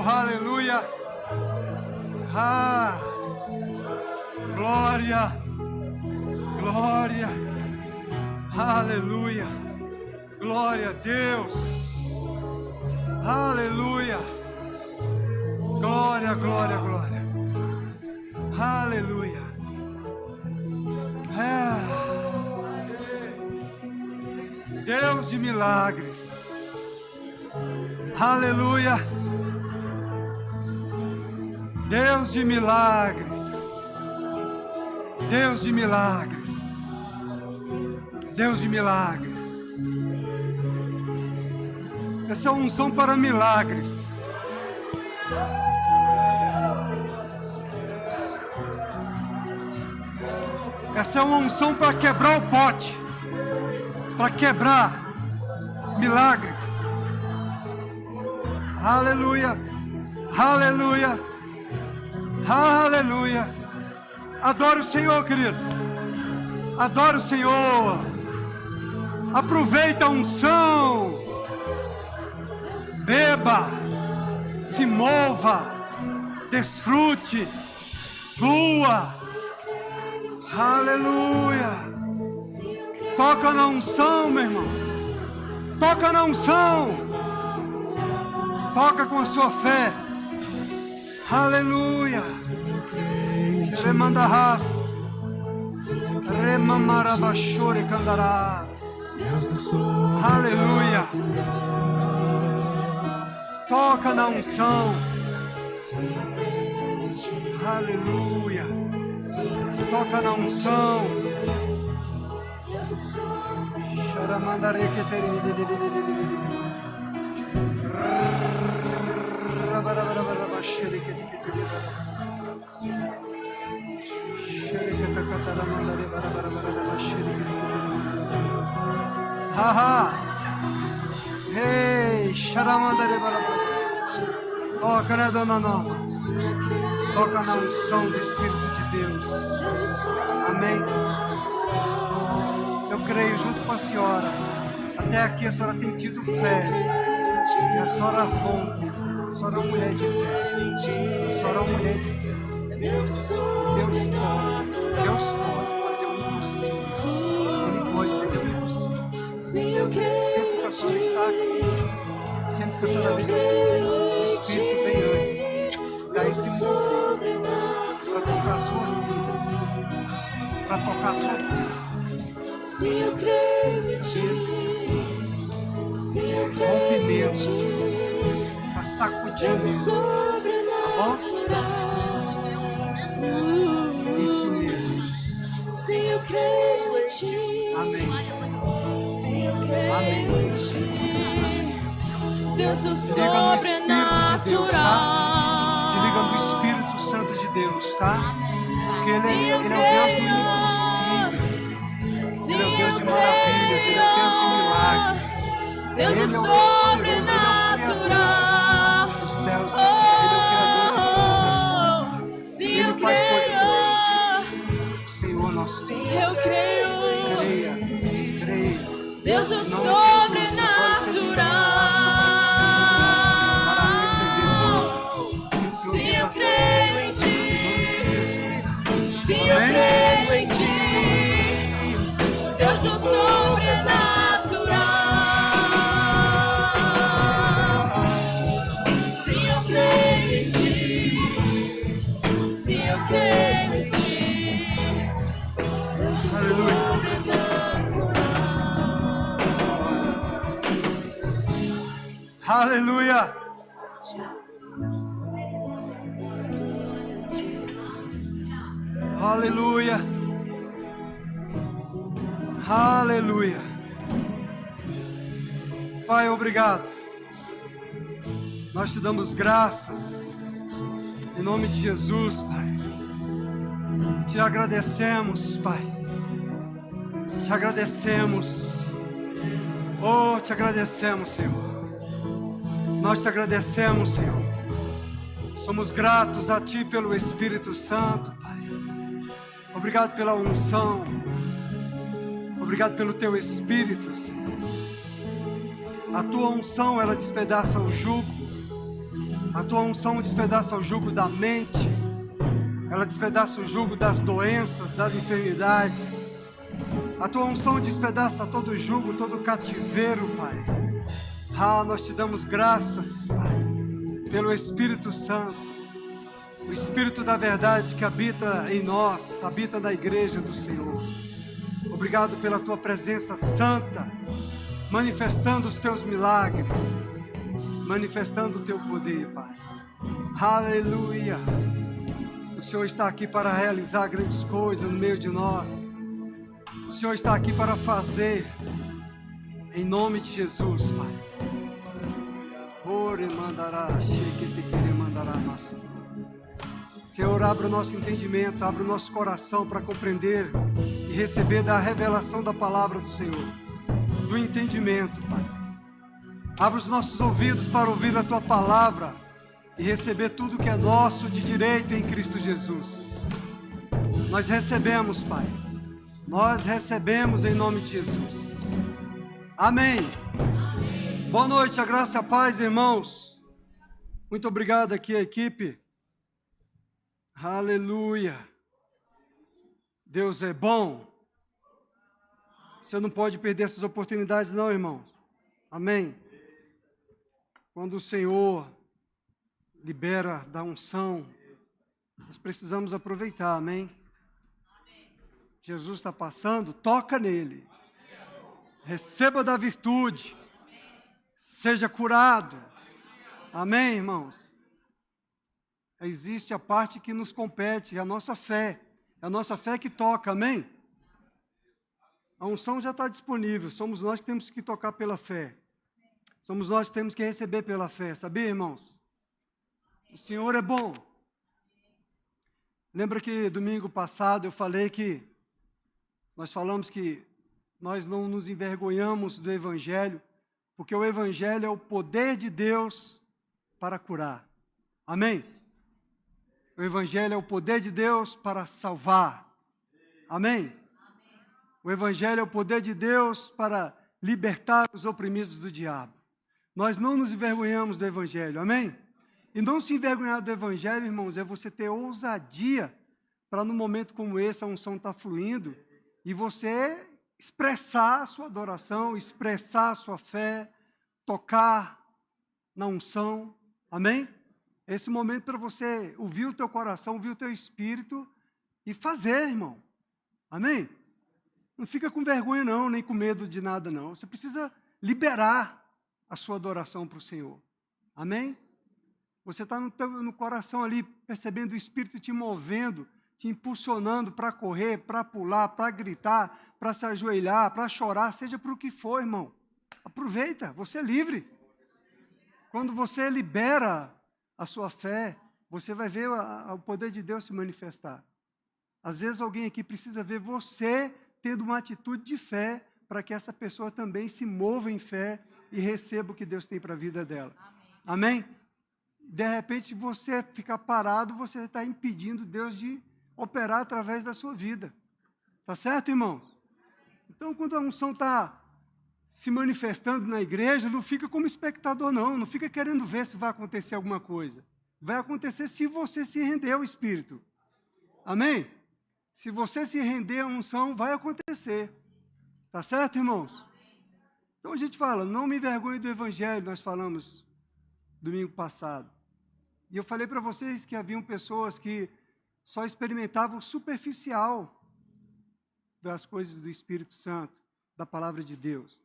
aleluia. Ah, glória, glória, aleluia, glória a Deus, aleluia, glória, glória, glória, aleluia. Deus de milagres, aleluia, Deus de milagres, Deus de milagres, Deus de milagres. Essa é uma unção para milagres. Essa é uma unção para quebrar o pote, para quebrar milagres. Aleluia, aleluia, aleluia. Adoro o Senhor, querido. Adoro o Senhor. Aproveita a unção. Beba, se mova, desfrute, flua. Aleluia. Toca na unção, meu irmão. Toca na unção. Toca com a sua fé. Aleluia. Remandarás. Remamarabachore candarás. Aleluia. Toca na unção. Aleluia. Toca na unção. Ei, xaramandare barabara. Toca, né, dona Norma? Toca na unção do Espírito de Deus. Amém. Eu creio junto com a senhora. Até aqui a senhora tem tido fé. E a senhora rompe. A senhora é uma mulher de fé. A senhora é uma mulher de fé. Deus pode fazer o impossível. Ele pode fazer o impossível. Sempre que a senhora está aqui, sempre que a senhora vem, o Espírito vem antes. Dá esse mover para tocar a sua vida. Para tocar a sua vida. Se eu creio em ti, se eu creio em ti, para sacudir Deus é mesmo. sobrenatural. Isso mesmo. Se eu creio em ti, Amém. se eu creio em ti, Deus é Se liga no Espírito de Deus, tá? Se liga no sobrenatural. Espírito Santo de Deus, tá? Porque ele Se é eu o Deus do impossível. Se Ele é o Deus eu de maravilhas, ele é o Deus de milagres. Deus Ele é é o sobrenatural. Criador dos céus, ele é o Criador de todas as coisas. Se Ele eu faz coisas creio, grandes. O Senhor nosso Deus. eu creio. Creia, creia. Deus é Não sobrenatural. Se eu creio em ti, se eu creio em ti, Deus é sobrenatural. Se eu creio em ti, se eu creio em ti, Deus é sobrenatural. Aleluia. Aleluia. Aleluia. Pai, obrigado. Nós te damos graças. Em nome de Jesus, Pai. Te agradecemos, Pai. Te agradecemos. Oh, te agradecemos, Senhor. Nós te agradecemos, Senhor. Somos gratos a Ti pelo Espírito Santo, Pai. Obrigado pela unção. Obrigado pelo Teu Espírito, Senhor. A Tua unção, ela despedaça o jugo. A tua unção despedaça o jugo da mente. Ela despedaça o jugo das doenças, das enfermidades. A tua unção despedaça todo jugo, todo cativeiro, Pai. Nós te damos graças, Pai, pelo Espírito Santo, o Espírito da verdade que habita em nós, habita na igreja do Senhor. Obrigado pela tua presença santa, manifestando os teus milagres, manifestando o teu poder, Pai. Aleluia! O Senhor está aqui para realizar grandes coisas no meio de nós. O Senhor está aqui para fazer, em nome de Jesus, Pai. Senhor, abra o nosso entendimento, abra o nosso coração para compreender e receber da revelação da palavra do Senhor, do entendimento, Pai. Abra os nossos ouvidos para ouvir a Tua palavra e receber tudo que é nosso de direito em Cristo Jesus. Nós recebemos, Pai. Nós recebemos em nome de Jesus. Amém. Boa noite, a graça e a paz, irmãos. Muito obrigado aqui, a equipe. Aleluia. Deus é bom. Você não pode perder essas oportunidades, não, irmão. Amém. Quando o Senhor libera da unção, nós precisamos aproveitar, amém? Jesus está passando, toca nele. Receba da virtude. Seja curado. Amém, irmãos? Existe a parte que nos compete, é a nossa fé. É a nossa fé que toca, amém? A unção já está disponível, somos nós que temos que tocar pela fé. Somos nós que temos que receber pela fé, sabia, irmãos? O Senhor é bom. Lembra que domingo passado eu falei que nós falamos que nós não nos envergonhamos do Evangelho, porque o Evangelho é o poder de Deus para curar. Amém? O Evangelho é o poder de Deus para salvar. Amém? O Evangelho é o poder de Deus para libertar os oprimidos do diabo. Nós não nos envergonhamos do Evangelho, amém? E não se envergonhar do Evangelho, irmãos, é você ter ousadia para, num momento como esse, a unção está fluindo, e você expressar a sua adoração, expressar a sua fé, tocar na unção, amém? Esse momento para você ouvir o teu coração, ouvir o teu espírito e fazer, irmão, amém? Não fica com vergonha não, nem com medo de nada não, você precisa liberar a sua adoração para o Senhor, amém? Você está no coração ali, percebendo o Espírito te movendo, te impulsionando para correr, para pular, para gritar, para se ajoelhar, para chorar, seja para o que for, irmão. Aproveita, você é livre. Quando você libera a sua fé, você vai ver o poder de Deus se manifestar. Às vezes alguém aqui precisa ver você tendo uma atitude de fé, para que essa pessoa também se mova em fé e receba o que Deus tem para a vida dela. Amém? De repente, você ficar parado, você está impedindo Deus de operar através da sua vida. Tá certo, irmãos? Então, quando a unção está se manifestando na igreja, não fica como espectador, não fica querendo ver se vai acontecer alguma coisa. Vai acontecer se você se render ao Espírito. Amém? Se você se render à unção, vai acontecer. Tá certo, irmãos? Então a gente fala, não me envergonhe do Evangelho, nós falamos domingo passado. E eu falei para vocês que haviam pessoas que só experimentavam o superficial das coisas do Espírito Santo, da palavra de Deus.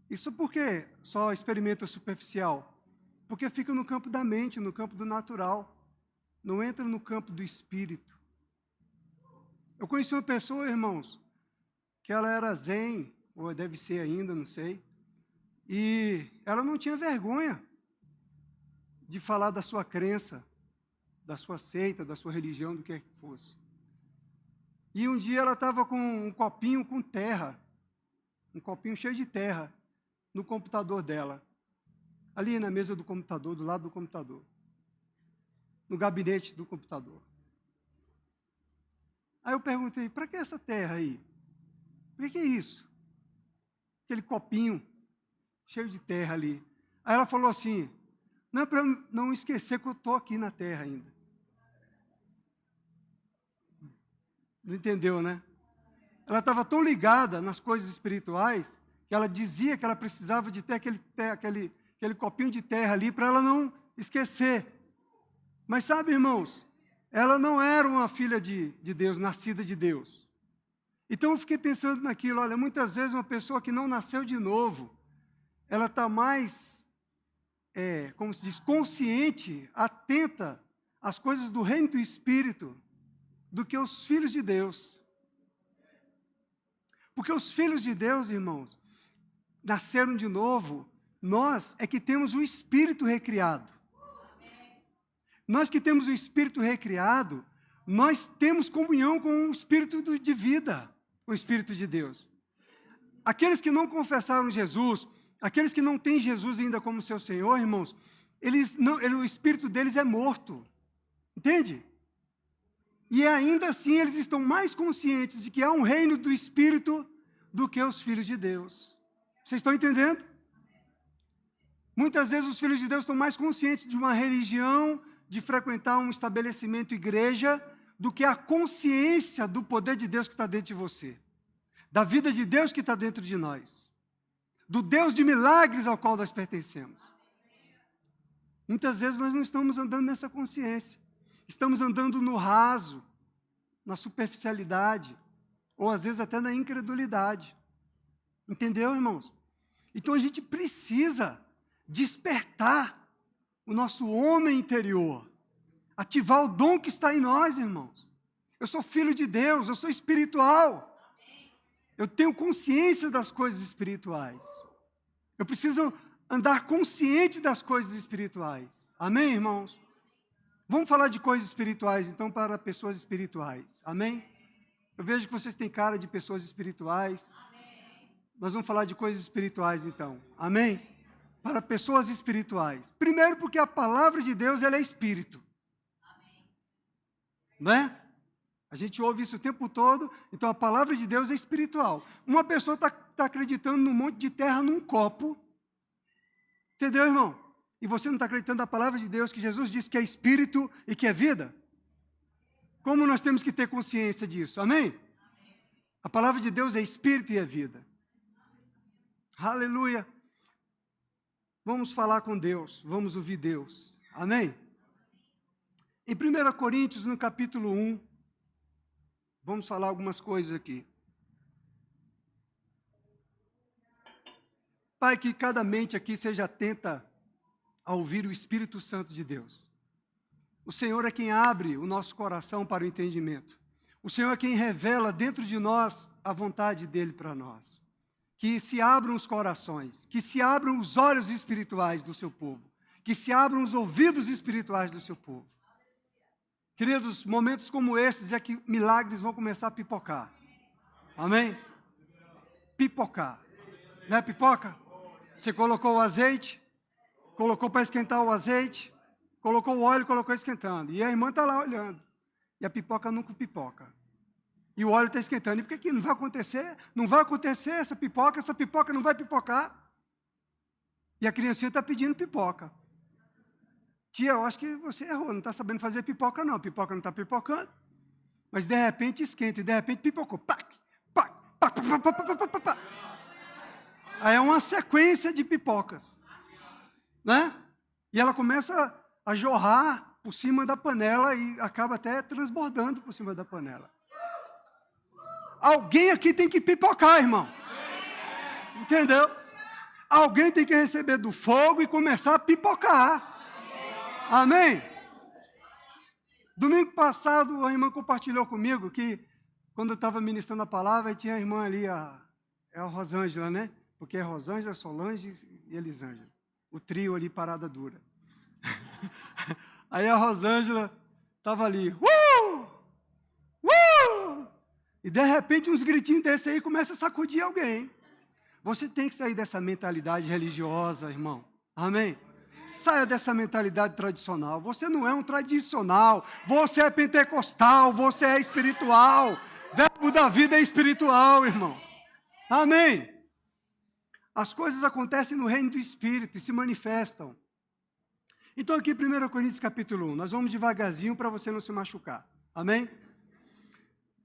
Isso por que só experimenta o superficial? Porque fica no campo da mente, no campo do natural. Não entra no campo do Espírito. Eu conheci uma pessoa, irmãos, que ela era zen, ou deve ser ainda, não sei, e ela não tinha vergonha de falar da sua crença, da sua seita, da sua religião, do que fosse. E um dia ela estava com um copinho com terra, um copinho cheio de terra, no computador dela, ali na mesa do computador, do lado do computador, no gabinete do computador. Aí eu perguntei, para que essa terra aí? Para que é isso? Aquele copinho cheio de terra ali. Aí ela falou assim, Não é para não esquecer que eu estou aqui na terra ainda. Não entendeu, né? Ela estava tão ligada nas coisas espirituais que ela dizia que ela precisava de ter aquele copinho de terra ali para ela não esquecer. Mas sabe, irmãos, ela não era uma filha de Deus, nascida de Deus. Então eu fiquei pensando naquilo, olha, muitas vezes uma pessoa que não nasceu de novo, ela está mais, como se diz, consciente, atenta às coisas do reino do Espírito, do que os filhos de Deus. Porque os filhos de Deus, irmãos, nasceram de novo, nós é que temos o Espírito recriado. Nós que temos o Espírito recriado, nós temos comunhão com o Espírito de vida, o Espírito de Deus. Aqueles que não confessaram Jesus, aqueles que não têm Jesus ainda como seu Senhor, irmãos, o Espírito deles é morto. Entende? E ainda assim eles estão mais conscientes de que há um reino do Espírito do que os filhos de Deus. Vocês estão entendendo? Muitas vezes os filhos de Deus estão mais conscientes de uma religião, de frequentar um estabelecimento, igreja, do que a consciência do poder de Deus que está dentro de você, da vida de Deus que está dentro de nós, do Deus de milagres ao qual nós pertencemos. Muitas vezes nós não estamos andando nessa consciência, estamos andando no raso, na superficialidade, ou às vezes até na incredulidade. Entendeu, irmãos? Então a gente precisa despertar o nosso homem interior, ativar o dom que está em nós, irmãos. Eu sou filho de Deus, eu sou espiritual. Eu tenho consciência das coisas espirituais. Eu preciso andar consciente das coisas espirituais. Amém, irmãos? Vamos falar de coisas espirituais, então, para pessoas espirituais. Amém? Eu vejo que vocês têm cara de pessoas espirituais. Nós vamos falar de coisas espirituais, então. Amém? Para pessoas espirituais. Primeiro, porque a palavra de Deus, ela é espírito. Não é? A gente ouve isso o tempo todo, então a palavra de Deus é espiritual. Uma pessoa está acreditando num monte de terra num copo. Entendeu, irmão? E você não está acreditando na palavra de Deus, que Jesus disse que é espírito e que é vida? Como nós temos que ter consciência disso? Amém? A palavra de Deus é espírito e é vida. Aleluia. Vamos falar com Deus, vamos ouvir Deus. Amém? Em 1 Coríntios, no capítulo 1, vamos falar algumas coisas aqui. Pai, que cada mente aqui seja atenta a ouvir o Espírito Santo de Deus. O Senhor é quem abre o nosso coração para o entendimento. O Senhor é quem revela dentro de nós a vontade dEle para nós. Que se abram os corações, que se abram os olhos espirituais do seu povo, que se abram os ouvidos espirituais do seu povo. Queridos, momentos como esses é que milagres vão começar a pipocar. Amém? Pipocar. Não é pipoca? Você colocou o azeite, colocou para esquentar o azeite, colocou o óleo, colocou esquentando. E a irmã está lá olhando. E a pipoca nunca pipoca. E o óleo está esquentando. E por que não vai acontecer? Não vai acontecer essa pipoca não vai pipocar. E a criancinha está pedindo pipoca. Tia, eu acho que você errou, não está sabendo fazer pipoca não. Pipoca não está pipocando. Mas de repente esquenta, e de repente pipocou. Pac, pac, pac, pac, pac, pac, pac, pac. Aí é uma sequência de pipocas. Né? E ela começa a jorrar por cima da panela e acaba até transbordando por cima da panela. Alguém aqui tem que pipocar, irmão. Entendeu? Alguém tem que receber do fogo e começar a pipocar. Amém? Domingo passado, a irmã compartilhou comigo que, quando eu estava ministrando a palavra, tinha a irmã ali, a Rosângela, né? Porque é Rosângela, Solange e Elisângela. O trio ali, parada dura. Aí a Rosângela estava ali. E de repente uns gritinhos desse aí começam a sacudir alguém. Você tem que sair dessa mentalidade religiosa, irmão. Amém? Saia dessa mentalidade tradicional. Você não é um tradicional. Você é pentecostal. Você é espiritual. Verbo da vida é espiritual, irmão. Amém? As coisas acontecem no reino do Espírito e se manifestam. Então aqui 1 Coríntios capítulo 1, nós vamos devagarzinho para você não se machucar. Amém?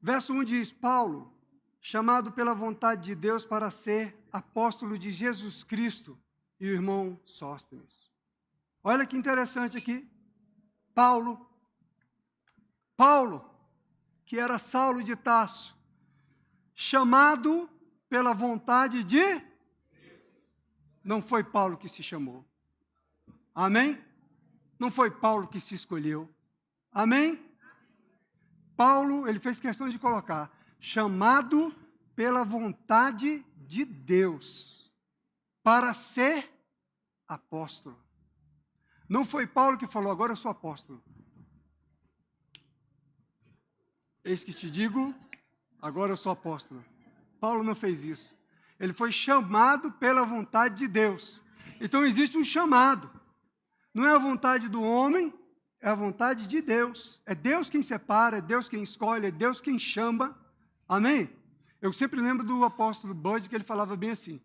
Verso 1 diz, Paulo, chamado pela vontade de Deus para ser apóstolo de Jesus Cristo, e o irmão Sóstenes. Olha que interessante aqui. Paulo, que era Saulo de Tarso, chamado pela vontade de... Não foi Paulo que se chamou. Amém? Não foi Paulo que se escolheu. Amém? Paulo, ele fez questão de colocar, chamado pela vontade de Deus, para ser apóstolo. Não foi Paulo que falou, agora eu sou apóstolo. Eis que te digo, agora eu sou apóstolo. Paulo não fez isso. Ele foi chamado pela vontade de Deus. Então existe um chamado. Não é a vontade do homem, é a vontade de Deus. É Deus quem separa, é Deus quem escolhe, é Deus quem chama. Amém? Eu sempre lembro do apóstolo Bud, que ele falava bem assim.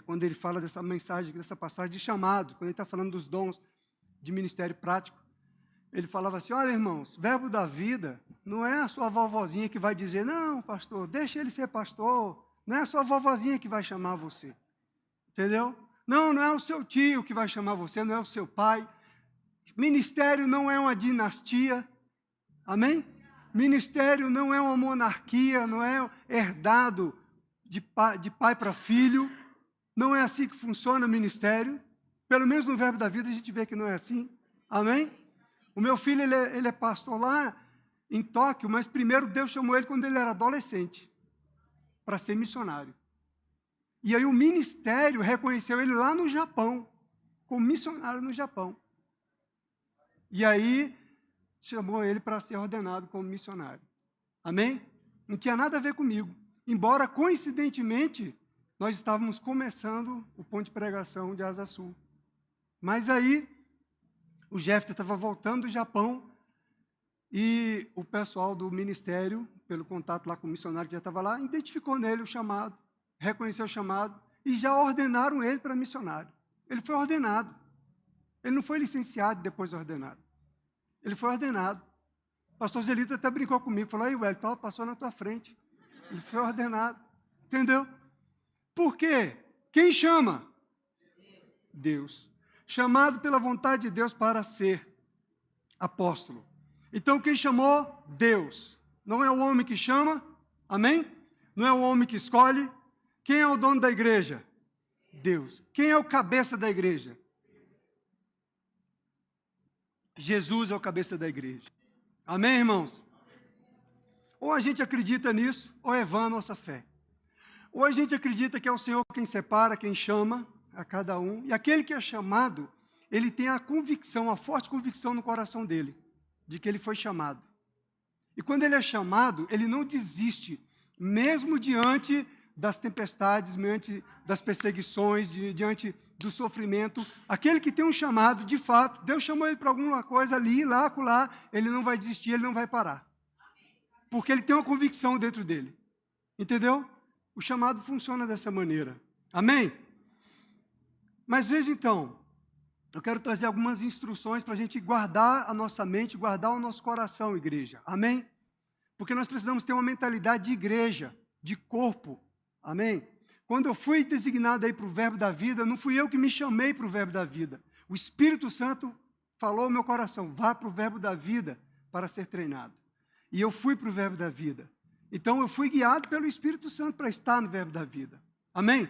Quando ele fala dessa mensagem, dessa passagem de chamado, quando ele está falando dos dons de ministério prático, ele falava assim, olha, irmãos, verbo da vida não é a sua vovozinha que vai dizer, não, pastor, deixa ele ser pastor, não é a sua vovozinha que vai chamar você, entendeu? Não é o seu tio que vai chamar você, não é o seu pai. Ministério não é uma dinastia, amém? Ministério não é uma monarquia, não é herdado de pai para filho, não é assim que funciona o ministério, pelo menos no verbo da vida a gente vê que não é assim, amém? O meu filho, ele é pastor lá em Tóquio, mas primeiro Deus chamou ele quando ele era adolescente, para ser missionário. E aí o ministério reconheceu ele lá no Japão, como missionário no Japão. E aí chamou ele para ser ordenado como missionário. Amém? Não tinha nada a ver comigo. Embora, coincidentemente, nós estávamos começando o ponto de pregação de Asa Sul. Mas aí, o Jefter estava voltando do Japão e o pessoal do ministério, pelo contato lá com o missionário que já estava lá, identificou nele o chamado, reconheceu o chamado e já ordenaram ele para missionário. Ele foi ordenado. Ele não foi licenciado depois de ordenado. Ele foi ordenado. O pastor Zelito até brincou comigo, falou, aí, Wellington, passou na tua frente. Ele foi ordenado. Entendeu? Por quê? Quem chama? Deus. Chamado pela vontade de Deus para ser apóstolo. Então, quem chamou? Deus. Não é o homem que chama, amém? Não é o homem que escolhe. Quem é o dono da igreja? Deus. Quem é o cabeça da igreja? Jesus é o cabeça da igreja. Amém, irmãos? Ou a gente acredita nisso, ou é vã a nossa fé. Ou a gente acredita que é o Senhor quem separa, quem chama a cada um, e aquele que é chamado, ele tem a convicção, a forte convicção no coração dele, de que ele foi chamado. E quando ele é chamado, ele não desiste, mesmo diante das tempestades, diante das perseguições, diante do sofrimento. Aquele que tem um chamado, de fato, Deus chamou ele para alguma coisa ali, lá, acolá, ele não vai desistir, ele não vai parar. Porque ele tem uma convicção dentro dele. Entendeu? O chamado funciona dessa maneira. Amém? Mas veja então, eu quero trazer algumas instruções para a gente guardar a nossa mente, guardar o nosso coração, igreja. Amém? Porque nós precisamos ter uma mentalidade de igreja, de corpo. Amém? Quando eu fui designado aí para o verbo da vida, não fui eu que me chamei para o verbo da vida. O Espírito Santo falou ao meu coração, vá para o verbo da vida para ser treinado. E eu fui para o verbo da vida. Então eu fui guiado pelo Espírito Santo para estar no verbo da vida. Amém?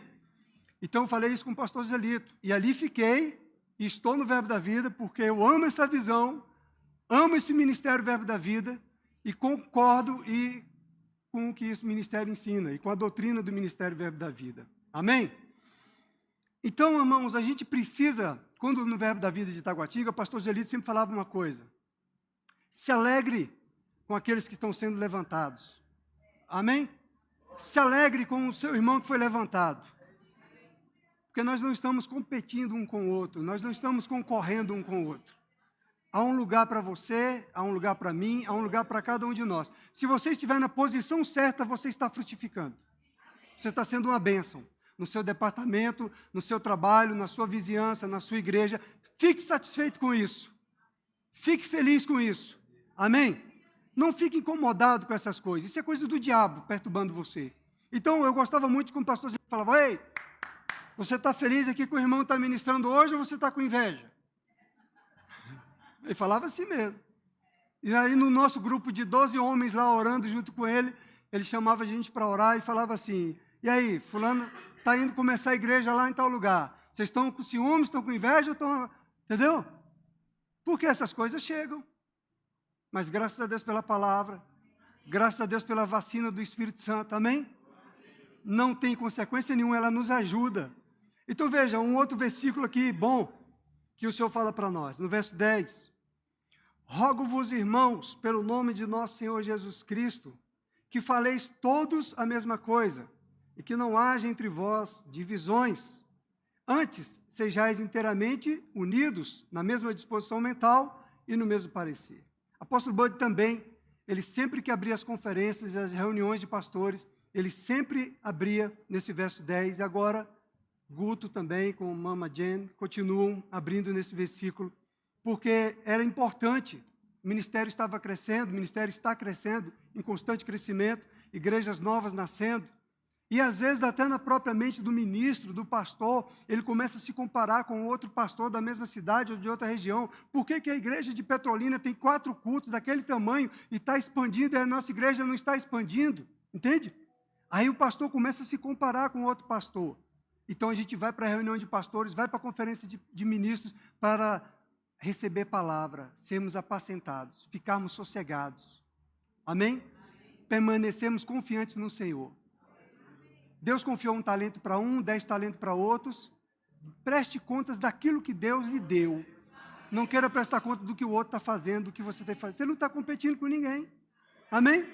Então eu falei isso com o pastor Zelito. E ali fiquei e estou no verbo da vida porque eu amo essa visão, amo esse ministério verbo da vida e concordo com o que esse ministério ensina e com a doutrina do ministério verbo da vida. Amém? Então, irmãos, a gente precisa, quando no verbo da vida de Itaguatinga, o pastor Zelito sempre falava uma coisa. Se alegre com aqueles que estão sendo levantados. Amém? Se alegre com o seu irmão que foi levantado. Porque nós não estamos competindo um com o outro, nós não estamos concorrendo um com o outro. Há um lugar para você, há um lugar para mim, há um lugar para cada um de nós. Se você estiver na posição certa, você está frutificando. Você está sendo uma bênção. no seu departamento, no seu trabalho, na sua vizinhança, na sua igreja. Fique satisfeito com isso. Fique feliz com isso. Amém? Não fique incomodado com essas coisas. Isso é coisa do diabo perturbando você. Então, eu gostava muito quando o pastor falava: ei, você está feliz aqui que o irmão está ministrando hoje ou você está com inveja? Ele falava assim mesmo. E aí, no nosso grupo de 12 homens lá orando junto com ele, ele chamava a gente para orar e falava assim: e aí, fulano está indo começar a igreja lá em tal lugar. Vocês estão com ciúmes, estão com inveja, estão... Entendeu? Porque essas coisas chegam. Mas graças a Deus pela palavra, graças a Deus pela vacina do Espírito Santo, amém? Não tem consequência nenhuma, ela nos ajuda. Então veja, um outro versículo aqui, bom, que o Senhor fala para nós, no verso 10. Rogo-vos, irmãos, pelo nome de nosso Senhor Jesus Cristo, que faleis todos a mesma coisa, e que não haja entre vós divisões. Antes, sejais inteiramente unidos na mesma disposição mental e no mesmo parecer. Apóstolo Bud também, ele sempre que abria as conferências e as reuniões de pastores, ele sempre abria nesse verso 10, e agora Guto também, com Mama Jen, continuam abrindo nesse versículo, porque era importante. O ministério estava crescendo, o ministério está crescendo, em constante crescimento, igrejas novas nascendo, e às vezes até na própria mente do ministro, do pastor, ele começa a se comparar com outro pastor da mesma cidade ou de outra região. Por que a igreja de Petrolina tem 4 cultos daquele tamanho e está expandindo, e a nossa igreja não está expandindo? Entende? Aí o pastor começa a se comparar com outro pastor. Então a gente vai para a reunião de pastores, vai para a conferência de ministros para receber palavra, sermos apacentados, ficarmos sossegados. Amém? Permanecemos confiantes no Senhor. Deus confiou um talento para um, 10 talentos para outros. Preste contas daquilo que Deus lhe deu. Não queira prestar conta do que o outro está fazendo, do que você tem fazendo. Você não está competindo com ninguém. Amém?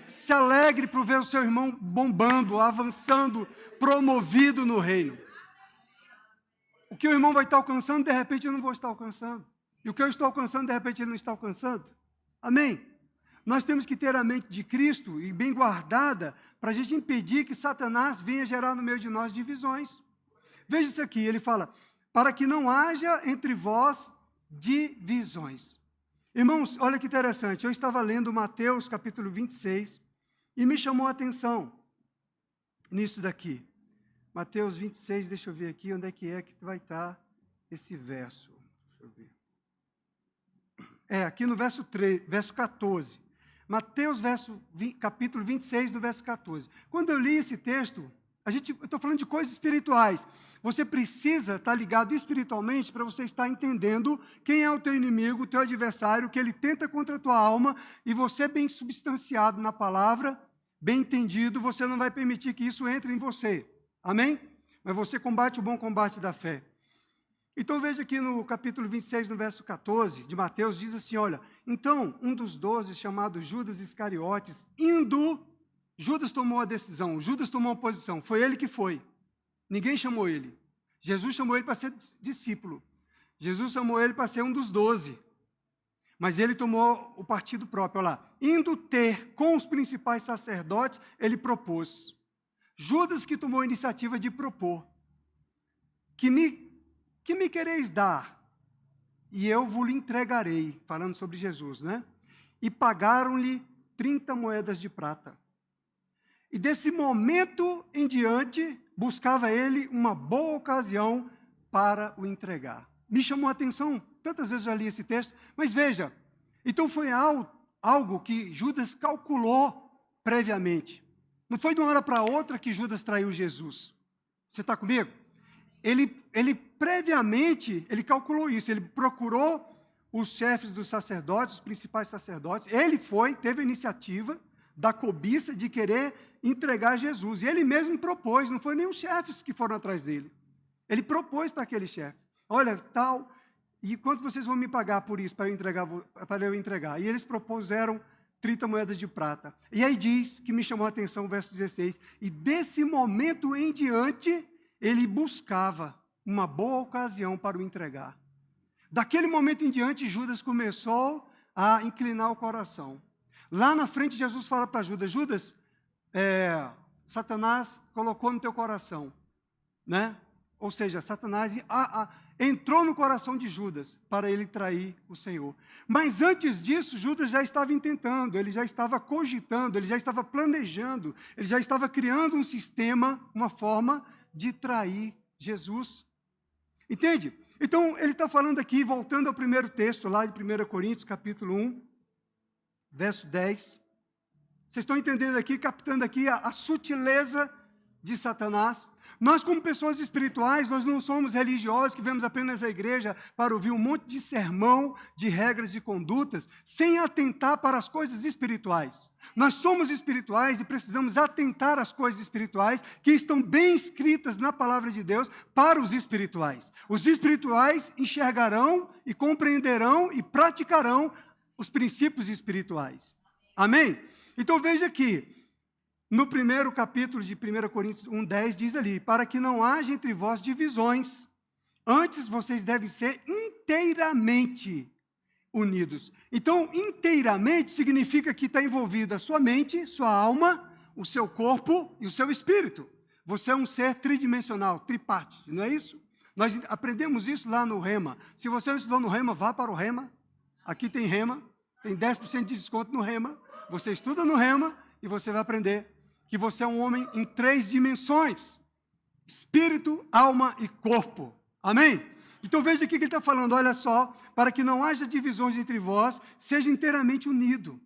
Se alegre por ver o seu irmão bombando, avançando, promovido no reino. O que o irmão vai estar alcançando, de repente eu não vou estar alcançando. E o que eu estou alcançando, de repente ele não está alcançando. Amém? Nós temos que ter a mente de Cristo e bem guardada para a gente impedir que Satanás venha gerar no meio de nós divisões. Veja isso aqui, ele fala: para que não haja entre vós divisões. Irmãos, olha que interessante, eu estava lendo Mateus capítulo 26 e me chamou a atenção nisso daqui. Mateus 26, deixa eu ver aqui, onde é que vai estar esse verso. Deixa eu ver. Aqui no verso 14. Mateus, capítulo 26, do verso 14. Quando eu li esse texto, eu estou falando de coisas espirituais. Você precisa estar ligado espiritualmente para você estar entendendo quem é o teu inimigo, o teu adversário, o que ele tenta contra a tua alma, e você bem substanciado na palavra, bem entendido, você não vai permitir que isso entre em você. Amém? Mas você combate o bom combate da fé. Então veja aqui no capítulo 26, no verso 14 de Mateus, diz assim, olha: então um dos 12, chamado Judas Iscariotes, Judas tomou a decisão, Judas tomou a posição, foi ele que foi. Ninguém chamou ele. Jesus chamou ele para ser discípulo. Jesus chamou ele para ser um dos 12. Mas ele tomou o partido próprio, olha lá. Indo ter com os principais sacerdotes, ele propôs. Judas que tomou a iniciativa de propor. Que me quereis dar? E eu vos entregarei, falando sobre Jesus, né? E pagaram-lhe 30 moedas de prata. E desse momento em diante, buscava ele uma boa ocasião para o entregar. Me chamou a atenção, tantas vezes eu já li esse texto, mas veja, então foi algo que Judas calculou previamente. Não foi de uma hora para outra que Judas traiu Jesus. Você está comigo? Ele previamente, ele calculou isso, ele procurou os chefes dos sacerdotes, os principais sacerdotes, ele teve a iniciativa da cobiça de querer entregar Jesus, e ele mesmo propôs, não foi nem os chefes que foram atrás dele, ele propôs para aquele chefe, olha, tal, e quanto vocês vão me pagar por isso, para eu entregar? E eles propuseram 30 moedas de prata, e aí diz, que me chamou a atenção, o verso 16, e desse momento em diante, ele buscava uma boa ocasião para o entregar. Daquele momento em diante, Judas começou a inclinar o coração. Lá na frente, Jesus fala para Judas, Satanás colocou no teu coração né? Ou seja, Satanás entrou no coração de Judas para ele trair o Senhor. Mas antes disso, Judas já estava intentando, ele já estava cogitando, ele já estava planejando, ele já estava criando um sistema, uma forma de trair Jesus. Entende? Então, ele está falando aqui, voltando ao primeiro texto, lá de 1 Coríntios, capítulo 1, verso 10. Vocês estão entendendo aqui, captando aqui a sutileza de Satanás? Nós, como pessoas espirituais, nós não somos religiosos que vemos apenas a igreja para ouvir um monte de sermão, de regras e condutas, sem atentar para as coisas espirituais. Nós somos espirituais e precisamos atentar às coisas espirituais que estão bem escritas na palavra de Deus para os espirituais. Os espirituais enxergarão e compreenderão e praticarão os princípios espirituais. Amém? Então veja aqui, no primeiro capítulo de 1 Coríntios 1,10 diz ali, para que não haja entre vós divisões, antes vocês devem ser inteiramente unidos. Então, inteiramente significa que está envolvida a sua mente, sua alma, o seu corpo e o seu espírito. Você é um ser tridimensional, triparte, não é isso? Nós aprendemos isso lá no Rema. Se você não estudou no Rema, vá para o Rema. Aqui tem Rema, tem 10% de desconto no Rema. Você estuda no Rema e você vai aprender que você é um homem em 3 dimensões: espírito, alma e corpo. Amém? Então veja aqui que ele está falando, olha só, para que não haja divisões entre vós, seja inteiramente unido.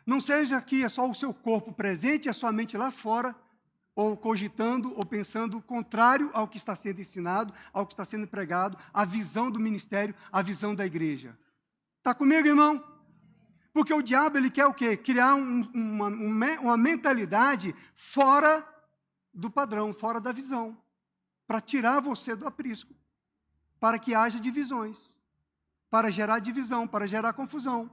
Não seja aqui é só o seu corpo presente e a sua mente lá fora, ou cogitando, ou pensando contrário ao que está sendo ensinado, ao que está sendo pregado, a visão do ministério, a visão da igreja. Está comigo, irmão? Porque o diabo, ele quer o quê? Criar uma mentalidade fora do padrão, fora da visão, para tirar você do aprisco, para que haja divisões, para gerar divisão, para gerar confusão.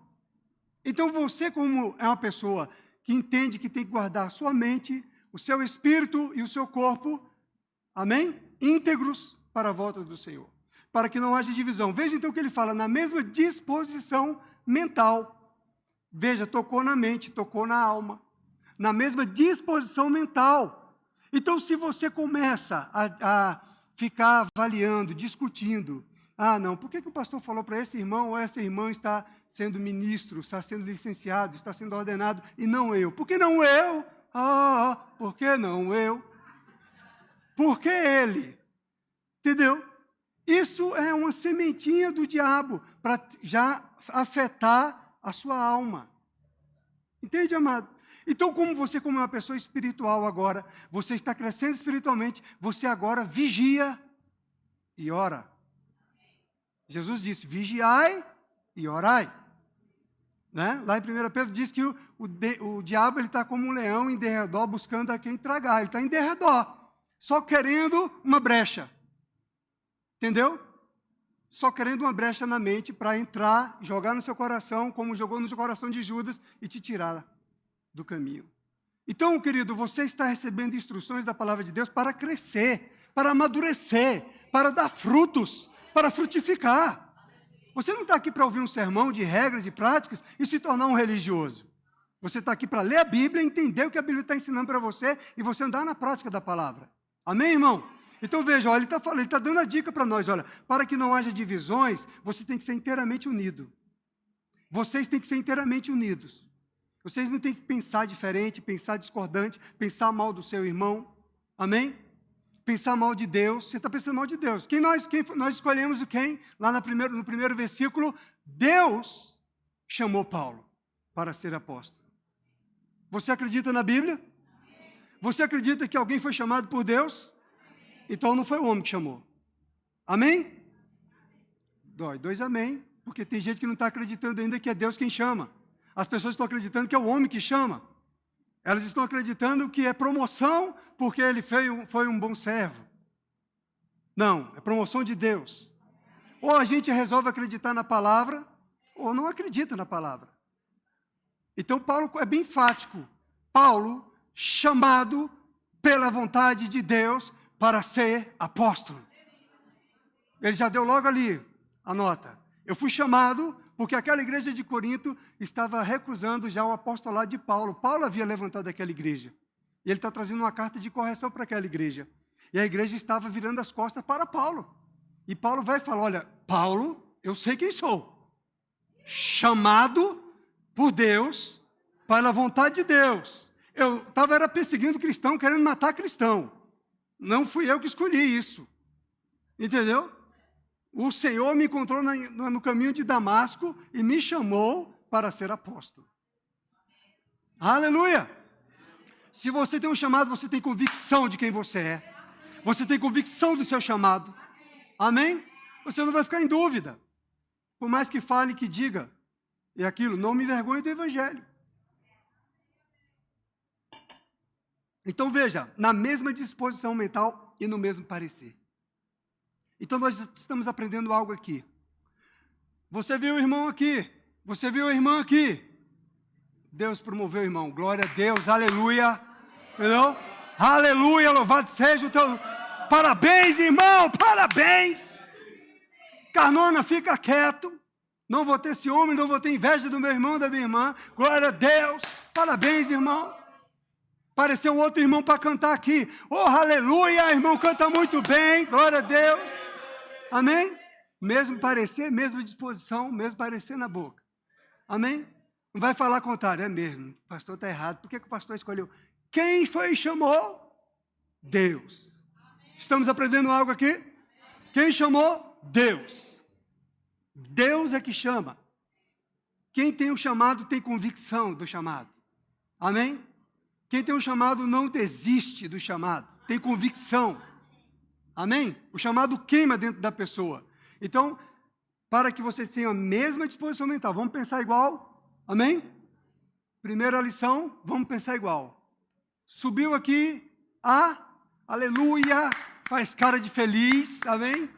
Então você, como é uma pessoa que entende que tem que guardar a sua mente, o seu espírito e o seu corpo, amém? Íntegros para a volta do Senhor, para que não haja divisão. Veja então o que ele fala, na mesma disposição mental. Veja, tocou na mente, tocou na alma, na mesma disposição mental. Então, se você começa a ficar avaliando, discutindo, não, por que o pastor falou para esse irmão ou essa irmã está sendo ministro, está sendo licenciado, está sendo ordenado, e não eu? Por que não eu? Por que não eu? Por que ele? Entendeu? Isso é uma sementinha do diabo para já afetar a sua alma. Entende, amado? Então, como uma pessoa espiritual agora, você está crescendo espiritualmente, você agora vigia e ora. Jesus disse, vigiai e orai. Né? Lá em 1 Pedro diz que o diabo está como um leão em derredor, buscando a quem tragar. Ele está em derredor, só querendo uma brecha. Entendeu? Só querendo uma brecha na mente para entrar, jogar no seu coração, como jogou no seu coração de Judas, e te tirar do caminho. Então, querido, você está recebendo instruções da palavra de Deus para crescer, para amadurecer, para dar frutos, para frutificar. Você não está aqui para ouvir um sermão de regras e práticas e se tornar um religioso. Você está aqui para ler a Bíblia, entender o que a Bíblia está ensinando para você e você andar na prática da palavra. Amém, irmão? Então veja, olha, ele está dando a dica para nós, olha, para que não haja divisões, você tem que ser inteiramente unido. Vocês têm que ser inteiramente unidos. Vocês não têm que pensar diferente, pensar discordante, pensar mal do seu irmão. Amém? Pensar mal de Deus. Você está pensando mal de Deus. Nós escolhemos o quem? Lá no primeiro versículo, Deus chamou Paulo para ser apóstolo. Você acredita na Bíblia? Você acredita que alguém foi chamado por Deus? Então não foi o homem que chamou. Amém? Dói, 2 amém, porque tem gente que não está acreditando ainda que é Deus quem chama. As pessoas estão acreditando que é o homem que chama. Elas estão acreditando que é promoção porque ele foi um bom servo. Não, é promoção de Deus. Ou a gente resolve acreditar na palavra, ou não acredita na palavra. Então Paulo é bem enfático. Paulo, chamado pela vontade de Deus para ser apóstolo. Ele já deu logo ali a nota. Eu fui chamado porque aquela igreja de Corinto estava recusando já o apostolado de Paulo. Paulo havia levantado aquela igreja. E ele está trazendo uma carta de correção para aquela igreja. E a igreja estava virando as costas para Paulo. E Paulo vai falar, olha, Paulo, eu sei quem sou. Chamado por Deus, para a vontade de Deus. Eu estava perseguindo cristão, querendo matar cristão. Não fui eu que escolhi isso. Entendeu? O Senhor me encontrou no caminho de Damasco e me chamou para ser apóstolo. Aleluia! Se você tem um chamado, você tem convicção de quem você é. Você tem convicção do seu chamado. Amém? Você não vai ficar em dúvida. Por mais que fale, que diga. E aquilo, não me envergonhe do evangelho. Então veja, na mesma disposição mental e no mesmo parecer. Então nós estamos aprendendo algo aqui. Você viu o irmão aqui? Você viu a irmã aqui? Deus promoveu o irmão. Glória a Deus, aleluia. Entendeu? Aleluia, louvado seja o teu... Parabéns, irmão, parabéns. Carnona, fica quieto. Não vou ter ciúme, não vou ter inveja do meu irmão, da minha irmã. Glória a Deus. Parabéns, irmão. Apareceu um outro irmão para cantar aqui. Oh, aleluia, irmão, canta muito bem. Glória a Deus. Amém? Mesmo parecer, mesma disposição, mesmo parecer na boca. Amém? Não vai falar contrário, é mesmo. O pastor está errado. Por que o pastor escolheu? Quem foi e chamou? Deus. Estamos aprendendo algo aqui? Quem chamou? Deus. Deus é que chama. Quem tem o chamado tem convicção do chamado. Amém? Quem tem o chamado não desiste do chamado. Tem convicção. Amém? O chamado queima dentro da pessoa. Então, para que vocês tenham a mesma disposição mental, vamos pensar igual? Amém? Primeira lição, vamos pensar igual. Subiu aqui, aleluia, faz cara de feliz, amém?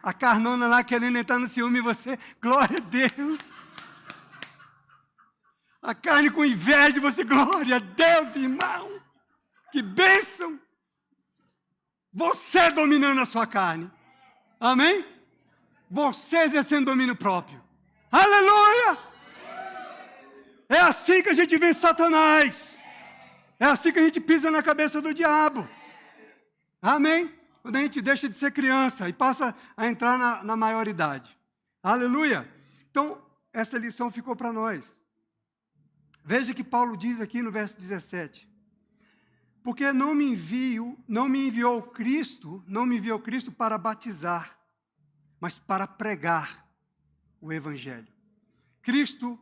A carnona lá querendo entrar no ciúme e você, glória a Deus. A carne com inveja, você, glória a Deus, irmão. Que bênção. Você dominando a sua carne. Amém? Você exercendo domínio próprio. Aleluia! É assim que a gente vence Satanás. É assim que a gente pisa na cabeça do diabo. Amém? Quando a gente deixa de ser criança e passa a entrar na maioridade. Aleluia! Então, essa lição ficou para nós. Veja que Paulo diz aqui no verso 17. Porque não me enviou Cristo para batizar, mas para pregar o evangelho. Cristo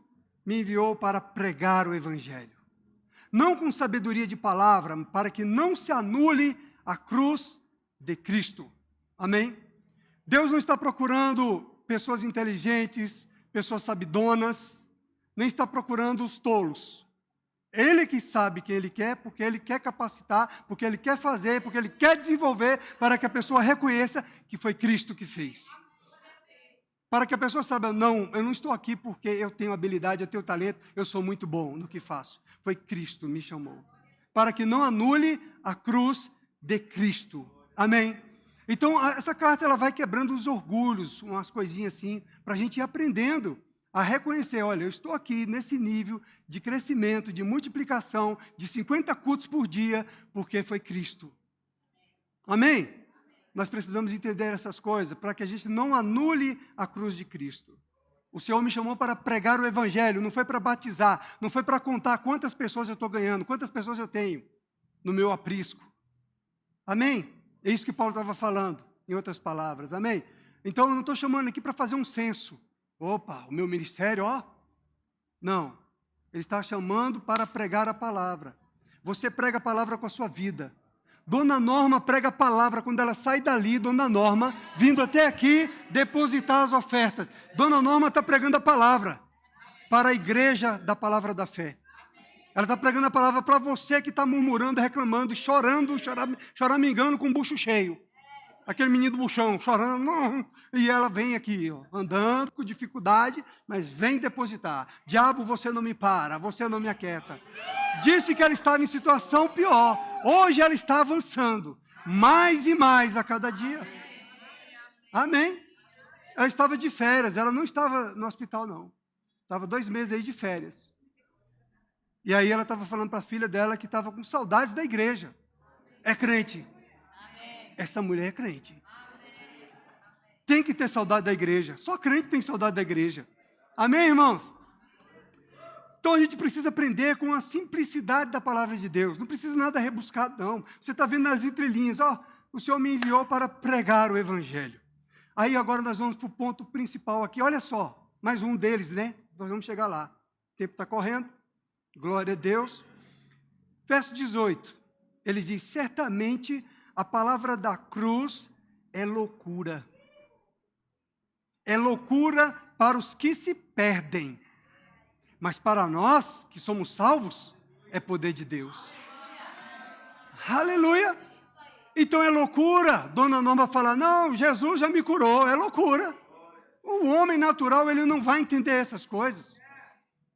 me enviou para pregar o evangelho. Não com sabedoria de palavra, para que não se anule a cruz de Cristo. Amém? Deus não está procurando pessoas inteligentes, pessoas sabidonas, nem está procurando os tolos. Ele que sabe quem Ele quer, porque Ele quer capacitar, porque Ele quer fazer, porque Ele quer desenvolver, para que a pessoa reconheça que foi Cristo que fez. Para que a pessoa saiba, não, eu não estou aqui porque eu tenho habilidade, eu tenho talento, eu sou muito bom no que faço. Foi Cristo que me chamou. Para que não anule a cruz de Cristo. Amém? Então, essa carta ela vai quebrando os orgulhos, umas coisinhas assim, para a gente ir aprendendo a reconhecer, olha, eu estou aqui nesse nível de crescimento, de multiplicação, de 50 cultos por dia, porque foi Cristo. Amém? Nós precisamos entender essas coisas, para que a gente não anule a cruz de Cristo. O Senhor me chamou para pregar o evangelho, não foi para batizar, não foi para contar quantas pessoas eu estou ganhando, quantas pessoas eu tenho no meu aprisco. Amém? É isso que Paulo estava falando, em outras palavras, amém? Então, eu não estou chamando aqui para fazer um censo. Opa, o meu ministério, ó. Não, ele está chamando para pregar a palavra. Você prega a palavra com a sua vida. Dona Norma prega a palavra quando ela sai dali, Dona Norma, vindo até aqui, depositar as ofertas. Dona Norma está pregando a palavra para a igreja da palavra da fé. Ela está pregando a palavra para você que está murmurando, reclamando, chorando, choramingando com o bucho cheio. Aquele menino do buchão, chorando, não. E ela vem aqui, ó, andando com dificuldade, mas vem depositar. Diabo, você não me para, você não me aquieta. Disse que ela estava em situação pior. Hoje ela está avançando, mais e mais a cada dia. Amém? Ela estava de férias, ela não estava no hospital, não. Estava 2 meses aí de férias. E aí ela estava falando para a filha dela que estava com saudades da igreja. É crente. essa mulher é crente. Tem que ter saudade da igreja. Só crente tem saudade da igreja. Amém, irmãos? Então a gente precisa aprender com a simplicidade da palavra de Deus. Não precisa nada rebuscado, não. Você está vendo nas entrelinhas, ó, o Senhor me enviou para pregar o evangelho. Aí agora nós vamos para o ponto principal aqui. Olha só, mais um deles, né? Nós vamos chegar lá. O tempo está correndo. Glória a Deus. Verso 18. Ele diz, certamente a palavra da cruz é loucura. É loucura para os que se perdem. Mas para nós, que somos salvos, é poder de Deus. Aleluia! Então é loucura. Dona Norma fala, não, Jesus já me curou. É loucura. O homem natural, ele não vai entender essas coisas.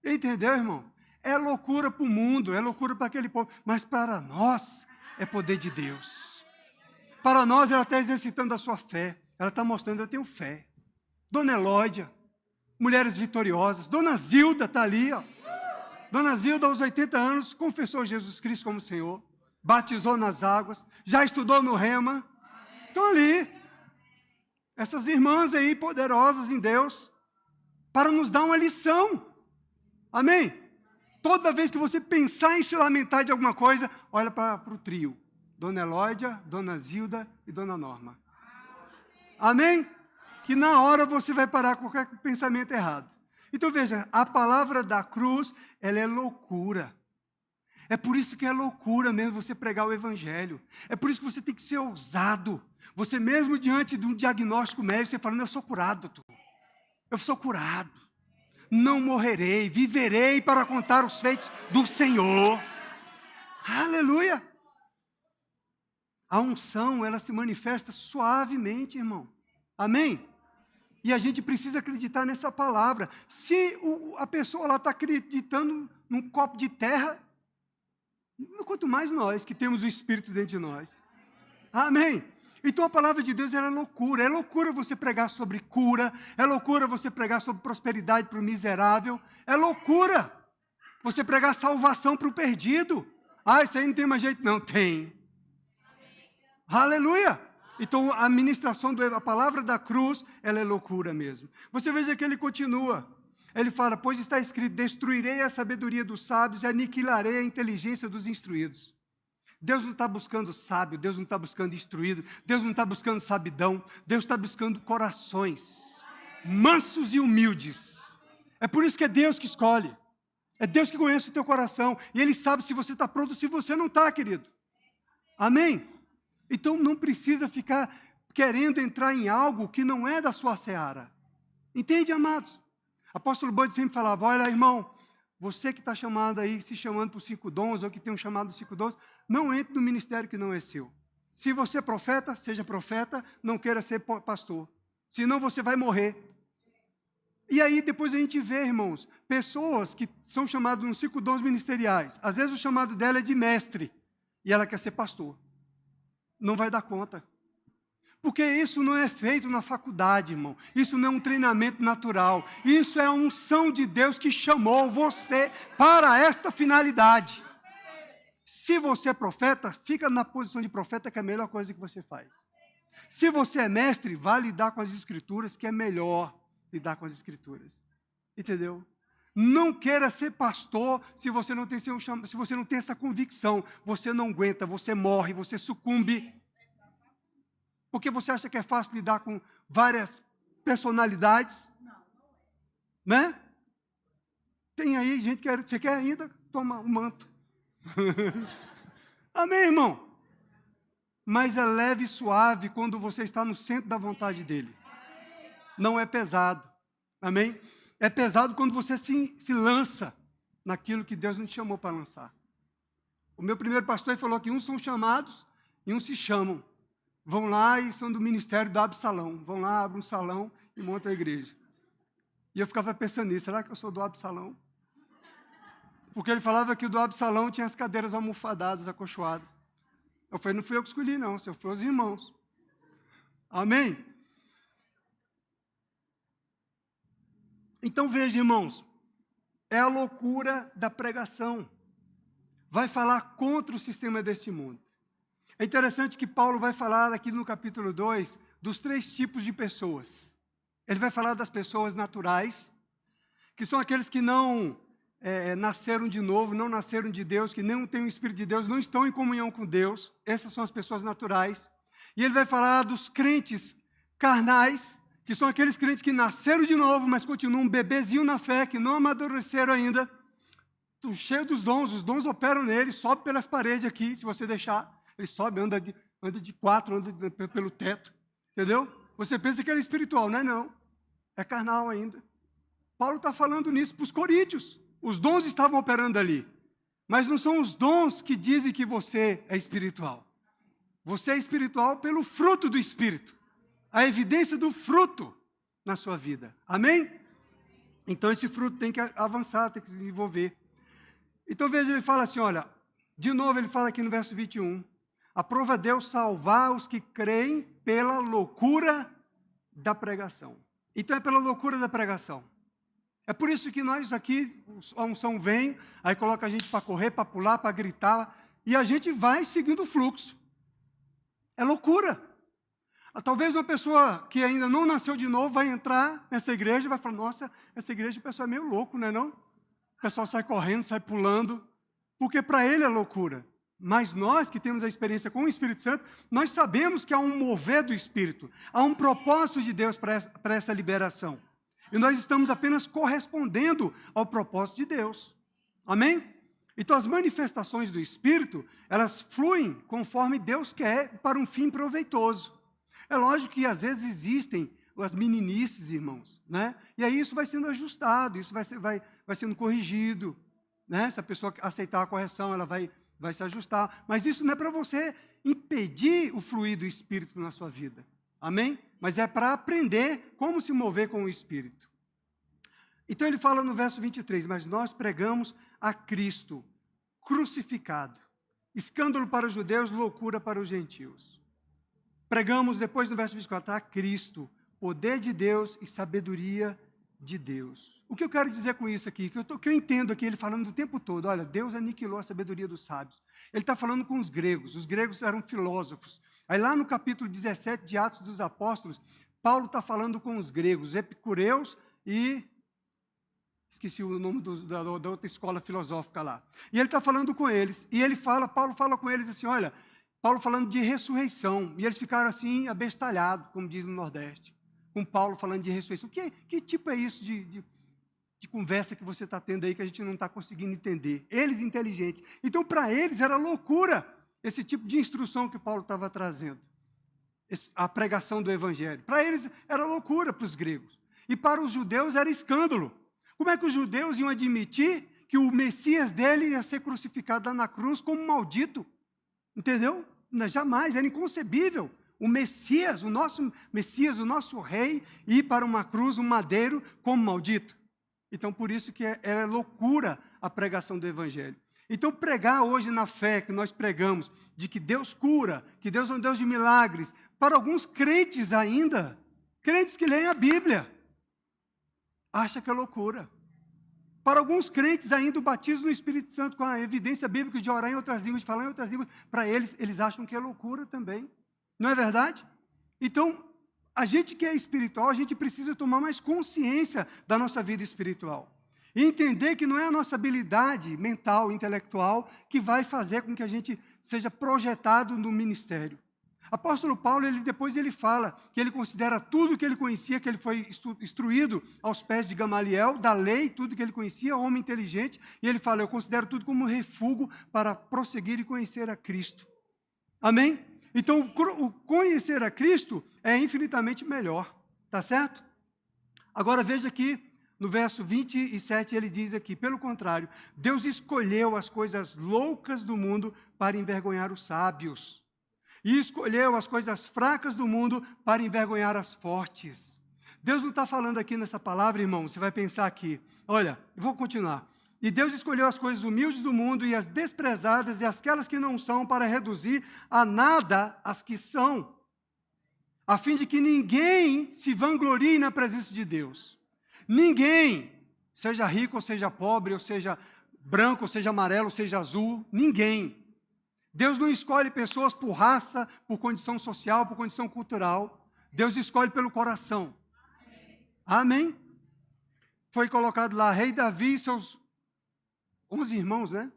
Entendeu, irmão? É loucura para o mundo, é loucura para aquele povo. Mas para nós, é poder de Deus. Para nós, ela está exercitando a sua fé. Ela está mostrando, eu tenho fé. Dona Elódia, mulheres vitoriosas. Dona Zilda está ali, ó. Dona Zilda, aos 80 anos, confessou Jesus Cristo como Senhor. Batizou nas águas. Já estudou no Rema. Estão ali. Essas irmãs aí, poderosas em Deus, para nos dar uma lição. Amém? Toda vez que você pensar em se lamentar de alguma coisa, olha para o trio. Dona Elódia, Dona Zilda e Dona Norma. Amém? Que na hora você vai parar com qualquer pensamento errado. Então veja, a palavra da cruz, ela é loucura. É por isso que é loucura mesmo você pregar o evangelho. É por isso que você tem que ser ousado. Você mesmo diante de um diagnóstico médico, você falando, eu sou curado, doutor. Eu sou curado. Não morrerei, viverei para contar os feitos do Senhor. Aleluia! A unção, ela se manifesta suavemente, irmão. Amém? E a gente precisa acreditar nessa palavra. Se a pessoa lá está acreditando num copo de terra, quanto mais nós, que temos o Espírito dentro de nós. Amém? Então a palavra de Deus é loucura. É loucura você pregar sobre cura. É loucura você pregar sobre prosperidade para o miserável. É loucura você pregar salvação para o perdido. Ah, isso aí não tem mais jeito. Não, tem. Aleluia! Então a ministração da palavra da cruz, ela é loucura mesmo. Você veja que ele continua. Ele fala, pois está escrito, destruirei a sabedoria dos sábios e aniquilarei a inteligência dos instruídos. Deus não está buscando sábio, Deus não está buscando instruído, Deus não está buscando sabidão, Deus está buscando corações mansos e humildes. É por isso que é Deus que escolhe. É Deus que conhece o teu coração. E Ele sabe se você está pronto ou se você não está, querido. Amém? Então não precisa ficar querendo entrar em algo que não é da sua seara. Entende, amados? Apóstolo Bud sempre falava, olha, irmão, você que está chamado aí, se chamando por 5 dons, ou que tem um chamado de 5 dons, não entre no ministério que não é seu. Se você é profeta, seja profeta, não queira ser pastor. Senão você vai morrer. E aí depois a gente vê, irmãos, pessoas que são chamadas nos 5 dons ministeriais. Às vezes o chamado dela é de mestre, e ela quer ser pastor. Não vai dar conta. Porque isso não é feito na faculdade, irmão. Isso não é um treinamento natural. Isso é a unção de Deus que chamou você para esta finalidade. Se você é profeta, fica na posição de profeta, que é a melhor coisa que você faz. Se você é mestre, vá lidar com as escrituras, que é melhor lidar com as escrituras. Entendeu? Não queira ser pastor se você não tem essa convicção. Você não aguenta, você morre, você sucumbe. Porque você acha que é fácil lidar com várias personalidades? Né? Tem aí gente que você quer ainda? Toma o manto. Amém, irmão? Mas é leve e suave quando você está no centro da vontade dele. Não é pesado. Amém? É pesado quando você se lança naquilo que Deus não te chamou para lançar. O meu primeiro pastor falou que uns são chamados e uns se chamam. Vão lá e são do ministério do Absalão. Vão lá, abrem um salão e montam a igreja. E eu ficava pensando nisso, será que eu sou do Absalão? Porque ele falava que do Absalão tinha as cadeiras almofadadas, acolchoadas. Eu falei, não fui eu que escolhi não, foi os irmãos. Amém? Então veja, irmãos, é a loucura da pregação. Vai falar contra o sistema deste mundo. É interessante que Paulo vai falar aqui no capítulo 2 dos 3 tipos de pessoas. Ele vai falar das pessoas naturais, que são aqueles que não nasceram de novo, não nasceram de Deus, que não têm o Espírito de Deus, não estão em comunhão com Deus. Essas são as pessoas naturais. E ele vai falar dos crentes carnais, que são aqueles crentes que nasceram de novo, mas continuam um bebezinho na fé, que não amadureceram ainda. Estão cheios dos dons, os dons operam nele, sobe pelas paredes aqui, se você deixar. Ele sobe, anda de 4, anda pelo teto, entendeu? Você pensa que ele é espiritual, não é não. É carnal ainda. Paulo está falando nisso para os coríntios. Os dons estavam operando ali. Mas não são os dons que dizem que você é espiritual. Você é espiritual pelo fruto do Espírito. A evidência do fruto na sua vida. Amém? Então esse fruto tem que avançar, tem que se desenvolver. Então veja, ele fala assim, olha, de novo ele fala aqui no verso 21, aprova Deus salvar os que creem pela loucura da pregação. Então é pela loucura da pregação. É por isso que nós aqui, a unção vem, aí coloca a gente para correr, para pular, para gritar, e a gente vai seguindo o fluxo. É loucura. Talvez uma pessoa que ainda não nasceu de novo vai entrar nessa igreja e vai falar, nossa, essa igreja o pessoal é meio louco, não é não? O pessoal sai correndo, sai pulando, porque para ele é loucura. Mas nós que temos a experiência com o Espírito Santo, nós sabemos que há um mover do Espírito, há um propósito de Deus para essa liberação. E nós estamos apenas correspondendo ao propósito de Deus. Amém? Então as manifestações do Espírito, elas fluem conforme Deus quer para um fim proveitoso. É lógico que às vezes existem as meninices, irmãos, né? E aí isso vai sendo ajustado, isso vai sendo corrigido, né? Se a pessoa aceitar a correção, ela vai se ajustar. Mas isso não é para você impedir o fluir do Espírito na sua vida. Amém? Mas é para aprender como se mover com o Espírito. Então ele fala no verso 23, mas nós pregamos a Cristo crucificado, escândalo para os judeus, loucura para os gentios. Pregamos depois no verso 24, a Cristo, poder de Deus e sabedoria de Deus. O que eu quero dizer com isso aqui? Que eu entendo aqui, ele falando o tempo todo, olha, Deus aniquilou a sabedoria dos sábios. Ele está falando com os gregos eram filósofos. Aí lá no capítulo 17 de Atos dos Apóstolos, Paulo está falando com os gregos, epicureus e... esqueci o nome da outra escola filosófica lá. E ele está falando com eles, e Paulo fala com eles assim, olha, Paulo falando de ressurreição, e eles ficaram assim, abestalhados, como diz no Nordeste, com Paulo falando de ressurreição. Que tipo é isso de conversa que você está tendo aí, que a gente não está conseguindo entender? Eles inteligentes. Então, para eles, era loucura esse tipo de instrução que Paulo estava trazendo, a pregação do Evangelho. Para eles, era loucura para os gregos. E para os judeus, era escândalo. Como é que os judeus iam admitir que o Messias dele ia ser crucificado lá na cruz como maldito? Entendeu? Jamais, era inconcebível. O Messias, o nosso rei, ir para uma cruz, um madeiro, como maldito. Então, por isso que era loucura a pregação do Evangelho. Então, pregar hoje na fé que nós pregamos, de que Deus cura, que Deus é um Deus de milagres, para alguns crentes ainda, crentes que leem a Bíblia, acha que é loucura. Para alguns crentes ainda, o batismo no Espírito Santo, com a evidência bíblica de orar em outras línguas, de falar em outras línguas, para eles acham que é loucura também. Não é verdade? Então, a gente que é espiritual, a gente precisa tomar mais consciência da nossa vida espiritual. E entender que não é a nossa habilidade mental, intelectual, que vai fazer com que a gente seja projetado no ministério. Apóstolo Paulo, depois ele fala que ele considera tudo que ele conhecia, que ele foi instruído aos pés de Gamaliel, da lei, tudo que ele conhecia, homem inteligente, e ele fala, eu considero tudo como refúgio para prosseguir e conhecer a Cristo. Amém? Então, o conhecer a Cristo é infinitamente melhor, tá certo? Agora veja aqui, no verso 27, ele diz aqui, pelo contrário, Deus escolheu as coisas loucas do mundo para envergonhar os sábios. E escolheu as coisas fracas do mundo para envergonhar as fortes. Deus não está falando aqui nessa palavra, irmão, você vai pensar aqui. Olha, eu vou continuar. E Deus escolheu as coisas humildes do mundo e as desprezadas e aquelas que não são para reduzir a nada as que são, a fim de que ninguém se vanglorie na presença de Deus. Ninguém, seja rico ou seja pobre, ou seja branco, ou seja amarelo, ou seja azul, ninguém. Deus não escolhe pessoas por raça, por condição social, por condição cultural. Deus escolhe pelo coração. Amém? Foi colocado lá rei Davi e seus 11 irmãos, né?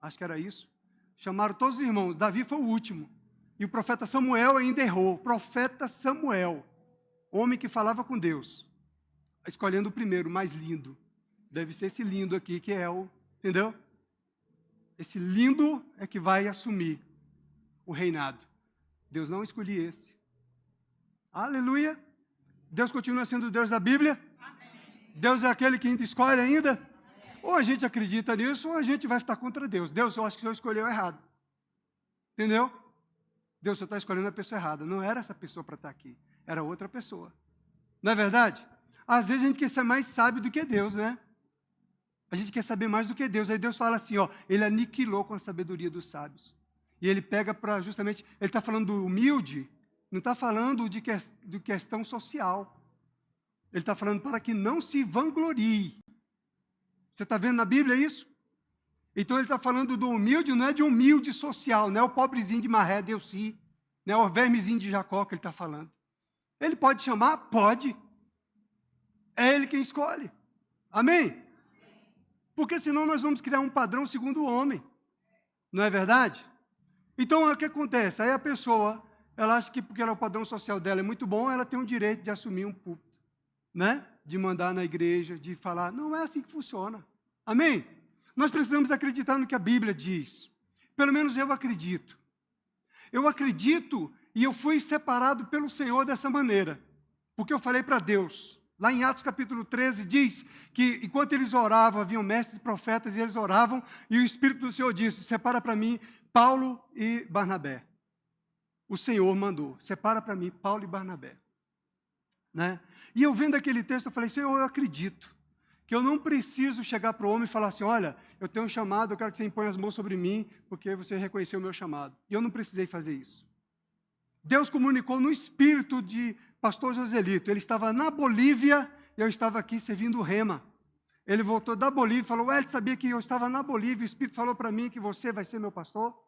Acho que era isso. Chamaram todos os irmãos. Davi foi o último. E o profeta Samuel ainda errou. Profeta Samuel, homem que falava com Deus, escolhendo o primeiro, o mais lindo. Deve ser esse lindo aqui, que é o... Entendeu? Esse lindo é que vai assumir o reinado. Deus não escolheu esse. Aleluia! Deus continua sendo o Deus da Bíblia? Amém. Deus é aquele que ainda escolhe ainda? Amém. Ou a gente acredita nisso, ou a gente vai estar contra Deus. Deus, eu acho que o Senhor escolheu errado. Entendeu? Deus só está escolhendo a pessoa errada. Não era essa pessoa para estar aqui. Era outra pessoa. Não é verdade? Às vezes a gente quer ser mais sábio do que Deus, né? A gente quer saber mais do que Deus. Aí Deus fala assim, ó, ele aniquilou com a sabedoria dos sábios. E ele pega para justamente, ele está falando do humilde, não está falando de questão social. Ele está falando para que não se vanglorie. Você está vendo na Bíblia isso? Então ele está falando do humilde, não é de humilde social, não é o pobrezinho de Maré, Delci, não é o vermezinho de Jacó que ele está falando. Ele pode chamar? Pode. É ele quem escolhe. Amém? Porque senão nós vamos criar um padrão segundo o homem. Não é verdade? Então, o que acontece? Aí a pessoa, ela acha que porque o padrão social dela é muito bom, ela tem o direito de assumir um púlpito, né? De mandar na igreja, de falar. Não é assim que funciona. Amém? Nós precisamos acreditar no que a Bíblia diz. Pelo menos eu acredito. Eu acredito e eu fui separado pelo Senhor dessa maneira. Porque eu falei para Deus. Lá em Atos capítulo 13 diz que enquanto eles oravam, haviam mestres e profetas e eles oravam e o Espírito do Senhor disse, separa para mim Paulo e Barnabé. O Senhor mandou, separa para mim Paulo e Barnabé. Né? E eu vendo aquele texto, eu falei, Senhor, eu acredito que eu não preciso chegar para o homem e falar assim, olha, eu tenho um chamado, eu quero que você imponha as mãos sobre mim, porque você reconheceu o meu chamado. E eu não precisei fazer isso. Deus comunicou no espírito de pastor Joselito. Ele estava na Bolívia e eu estava aqui servindo o rema. Ele voltou da Bolívia e falou, ele sabia que eu estava na Bolívia, o Espírito falou para mim que você vai ser meu pastor?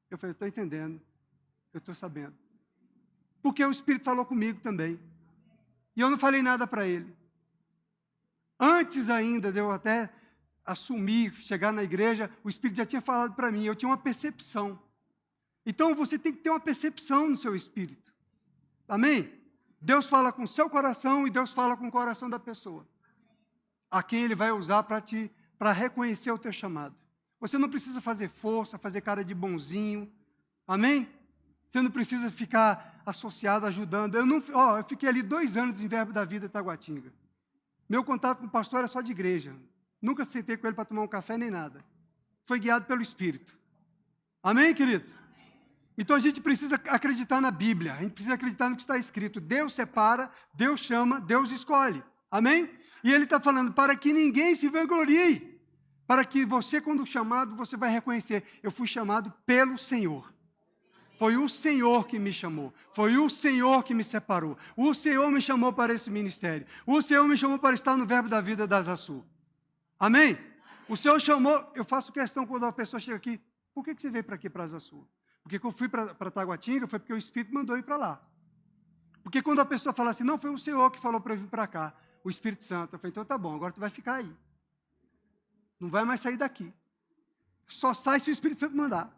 Eu falei, estou entendendo, eu estou sabendo. Porque o Espírito falou comigo também. E eu não falei nada para ele. Antes ainda de eu até assumir, chegar na igreja, o Espírito já tinha falado para mim, eu tinha uma percepção. Então, você tem que ter uma percepção no seu espírito. Amém? Deus fala com o seu coração e Deus fala com o coração da pessoa. A quem Ele vai usar para reconhecer o teu chamado. Você não precisa fazer força, fazer cara de bonzinho. Amém? Você não precisa ficar associado, ajudando. Eu fiquei ali 2 anos em Verbo da Vida, Taguatinga. Meu contato com o pastor era só de igreja. Nunca sentei com ele para tomar um café nem nada. Foi guiado pelo Espírito. Amém, queridos? Então a gente precisa acreditar na Bíblia. A gente precisa acreditar no que está escrito. Deus separa, Deus chama, Deus escolhe. Amém? E ele está falando para que ninguém se vanglorie. Para que você, quando chamado, você vai reconhecer. Eu fui chamado pelo Senhor. Foi o Senhor que me chamou. Foi o Senhor que me separou. O Senhor me chamou para esse ministério. O Senhor me chamou para estar no Verbo da Vida da Zaçu. Amém? O Senhor chamou... Eu faço questão quando a pessoa chega aqui. Por que você veio para aqui, para a Zaçu? Porque quando eu fui para Taguatinga, foi porque o Espírito mandou ir para lá. Porque quando a pessoa fala assim, não, foi o Senhor que falou para eu vir para cá. O Espírito Santo. Eu falei, então tá bom, agora tu vai ficar aí. Não vai mais sair daqui. Só sai se o Espírito Santo mandar.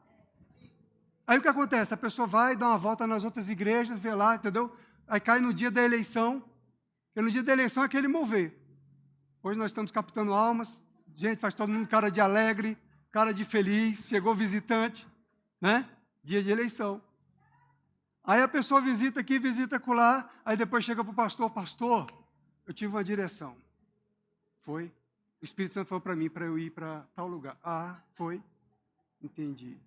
Aí o que acontece? A pessoa vai dar uma volta nas outras igrejas, vê lá, entendeu? Aí cai no dia da eleição, porque no dia da eleição é aquele mover. Hoje nós estamos captando almas, gente, faz todo mundo cara de alegre, cara de feliz, chegou visitante, né? Dia de eleição. Aí a pessoa visita aqui, visita acolá, aí depois chega para o pastor, pastor, eu tive uma direção. Foi? O Espírito Santo falou para mim, para eu ir para tal lugar. Ah, foi? Entendi.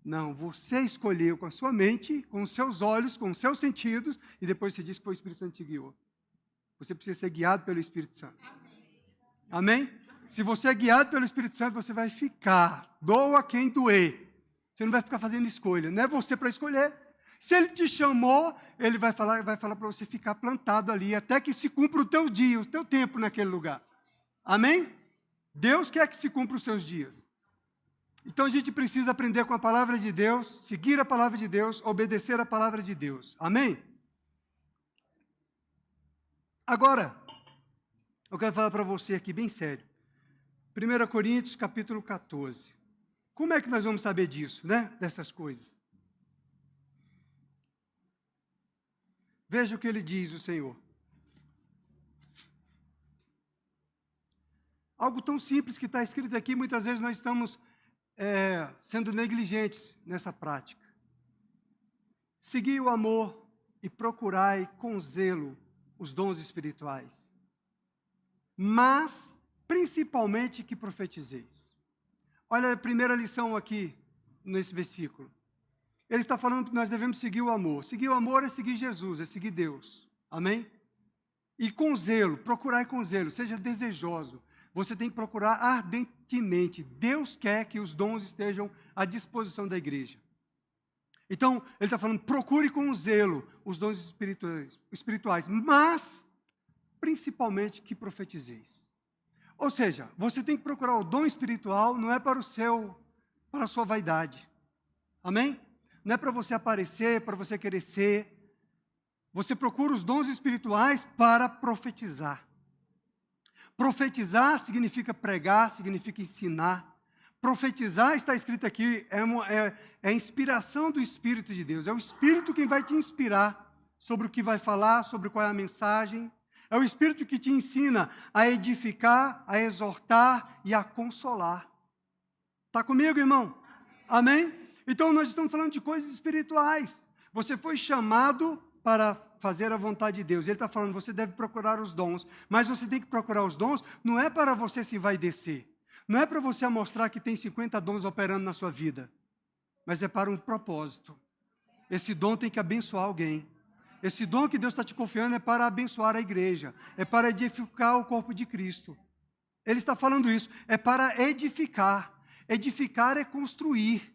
Não, você escolheu com a sua mente, com os seus olhos, com os seus sentidos, e depois você diz que foi o Espírito Santo que te guiou. Você precisa ser guiado pelo Espírito Santo. Amém? Se você é guiado pelo Espírito Santo, você vai ficar, doa quem doer. Você não vai ficar fazendo escolha, não é você para escolher. Se Ele te chamou, Ele vai falar para você ficar plantado ali, até que se cumpra o teu dia, o teu tempo naquele lugar. Amém? Deus quer que se cumpra os seus dias. Então a gente precisa aprender com a palavra de Deus, seguir a palavra de Deus, obedecer a palavra de Deus. Amém? Agora, eu quero falar para você aqui bem sério. 1 Coríntios, capítulo 14. Como é que nós vamos saber disso, né? Dessas coisas. Veja o que ele diz, o Senhor. Algo tão simples que está escrito aqui, muitas vezes nós estamos sendo negligentes nessa prática. Segui o amor e procurai com zelo os dons espirituais, mas principalmente que profetizeis. Olha a primeira lição aqui, nesse versículo. Ele está falando que nós devemos seguir o amor. Seguir o amor é seguir Jesus, é seguir Deus. Amém? E com zelo, procurai com zelo, seja desejoso. Você tem que procurar ardentemente. Deus quer que os dons estejam à disposição da igreja. Então, ele está falando, procure com zelo os dons espirituais, mas, principalmente, que profetizeis. Ou seja, você tem que procurar o dom espiritual, não é para a sua vaidade. Amém? Não é para você aparecer, para você querer ser. Você procura os dons espirituais para profetizar. Profetizar significa pregar, significa ensinar. Profetizar, está escrito aqui, é a inspiração do Espírito de Deus. É o Espírito quem vai te inspirar sobre o que vai falar, sobre qual é a mensagem. É o Espírito que te ensina a edificar, a exortar e a consolar. Está comigo, irmão? Amém? Então, nós estamos falando de coisas espirituais. Você foi chamado para fazer a vontade de Deus. Ele está falando, você deve procurar os dons, mas você tem que procurar os dons, não é para você se envaidecer, não é para você mostrar que tem 50 dons operando na sua vida, mas é para um propósito. Esse dom tem que abençoar alguém. Esse dom que Deus está te confiando é para abençoar a igreja, é para edificar o corpo de Cristo. Ele está falando isso, é para edificar. Edificar é construir.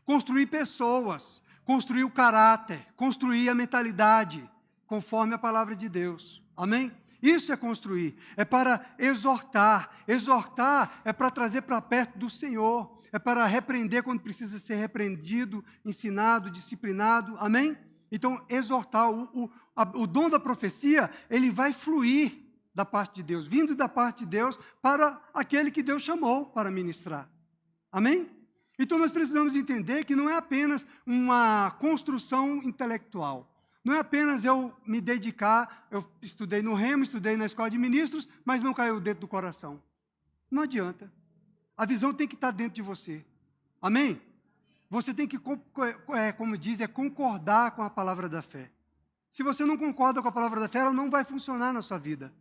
Construir pessoas, construir o caráter, construir a mentalidade, conforme a palavra de Deus. Amém? Isso é construir, é para exortar. Exortar é para trazer para perto do Senhor, é para repreender quando precisa ser repreendido, ensinado, disciplinado. Amém? Então, exortar, o dom da profecia, ele vai fluir da parte de Deus, vindo da parte de Deus para aquele que Deus chamou para ministrar. Amém? Então, nós precisamos entender que não é apenas uma construção intelectual. Não é apenas eu me dedicar, eu estudei no Remo, estudei na escola de ministros, mas não caiu dentro do coração. Não adianta. A visão tem que estar dentro de você. Amém? Você tem que, como diz, concordar com a palavra da fé. Se você não concorda com a palavra da fé, ela não vai funcionar na sua vida.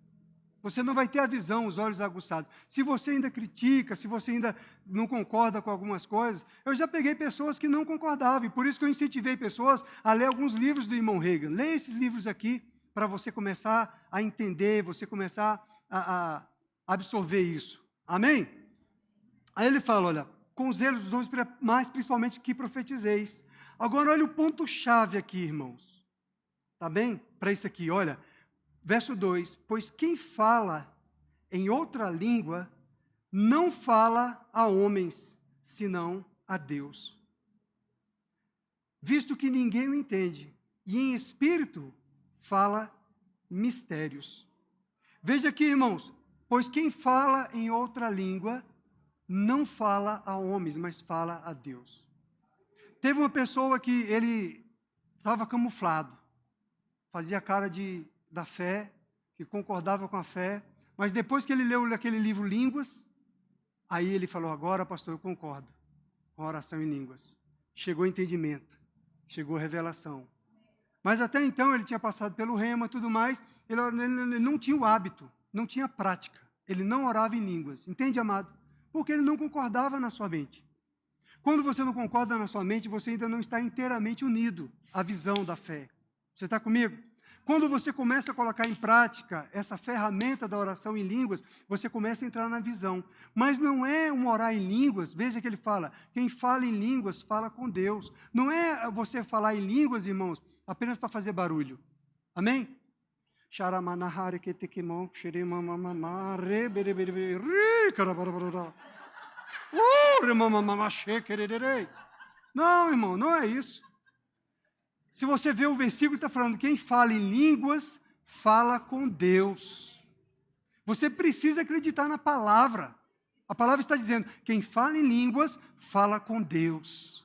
Você não vai ter a visão, os olhos aguçados. Se você ainda critica, se você ainda não concorda com algumas coisas, eu já peguei pessoas que não concordavam, e por isso que eu incentivei pessoas a ler alguns livros do irmão Reagan. Leia esses livros aqui, para você começar a entender, você começar a absorver isso. Amém? Aí ele fala, olha, com zelo dos dons, mas principalmente que profetizeis. Agora, olha o ponto-chave aqui, irmãos. Tá bem? Para isso aqui, olha. Verso 2, pois quem fala em outra língua não fala a homens, senão a Deus. Visto que ninguém o entende, e em espírito fala mistérios. Veja aqui, irmãos, pois quem fala em outra língua não fala a homens, mas fala a Deus. Teve uma pessoa que ele estava camuflado, fazia cara da fé, que concordava com a fé, mas depois que ele leu aquele livro Línguas, aí ele falou, agora, pastor, eu concordo com a oração em línguas. Chegou entendimento, chegou revelação. Mas até então ele tinha passado pelo rema e tudo mais, ele não tinha o hábito, não tinha prática, ele não orava em línguas, entende, amado? Porque ele não concordava na sua mente. Quando você não concorda na sua mente, você ainda não está inteiramente unido à visão da fé. Você está comigo? Quando você começa a colocar em prática essa ferramenta da oração em línguas, você começa a entrar na visão. Mas não é um orar em línguas, veja que ele fala, quem fala em línguas fala com Deus. Não é você falar em línguas, irmãos, apenas para fazer barulho. Amém? Não, irmão, não é isso. Se você vê o versículo, está falando, quem fala em línguas, fala com Deus. Você precisa acreditar na palavra. A palavra está dizendo, quem fala em línguas, fala com Deus.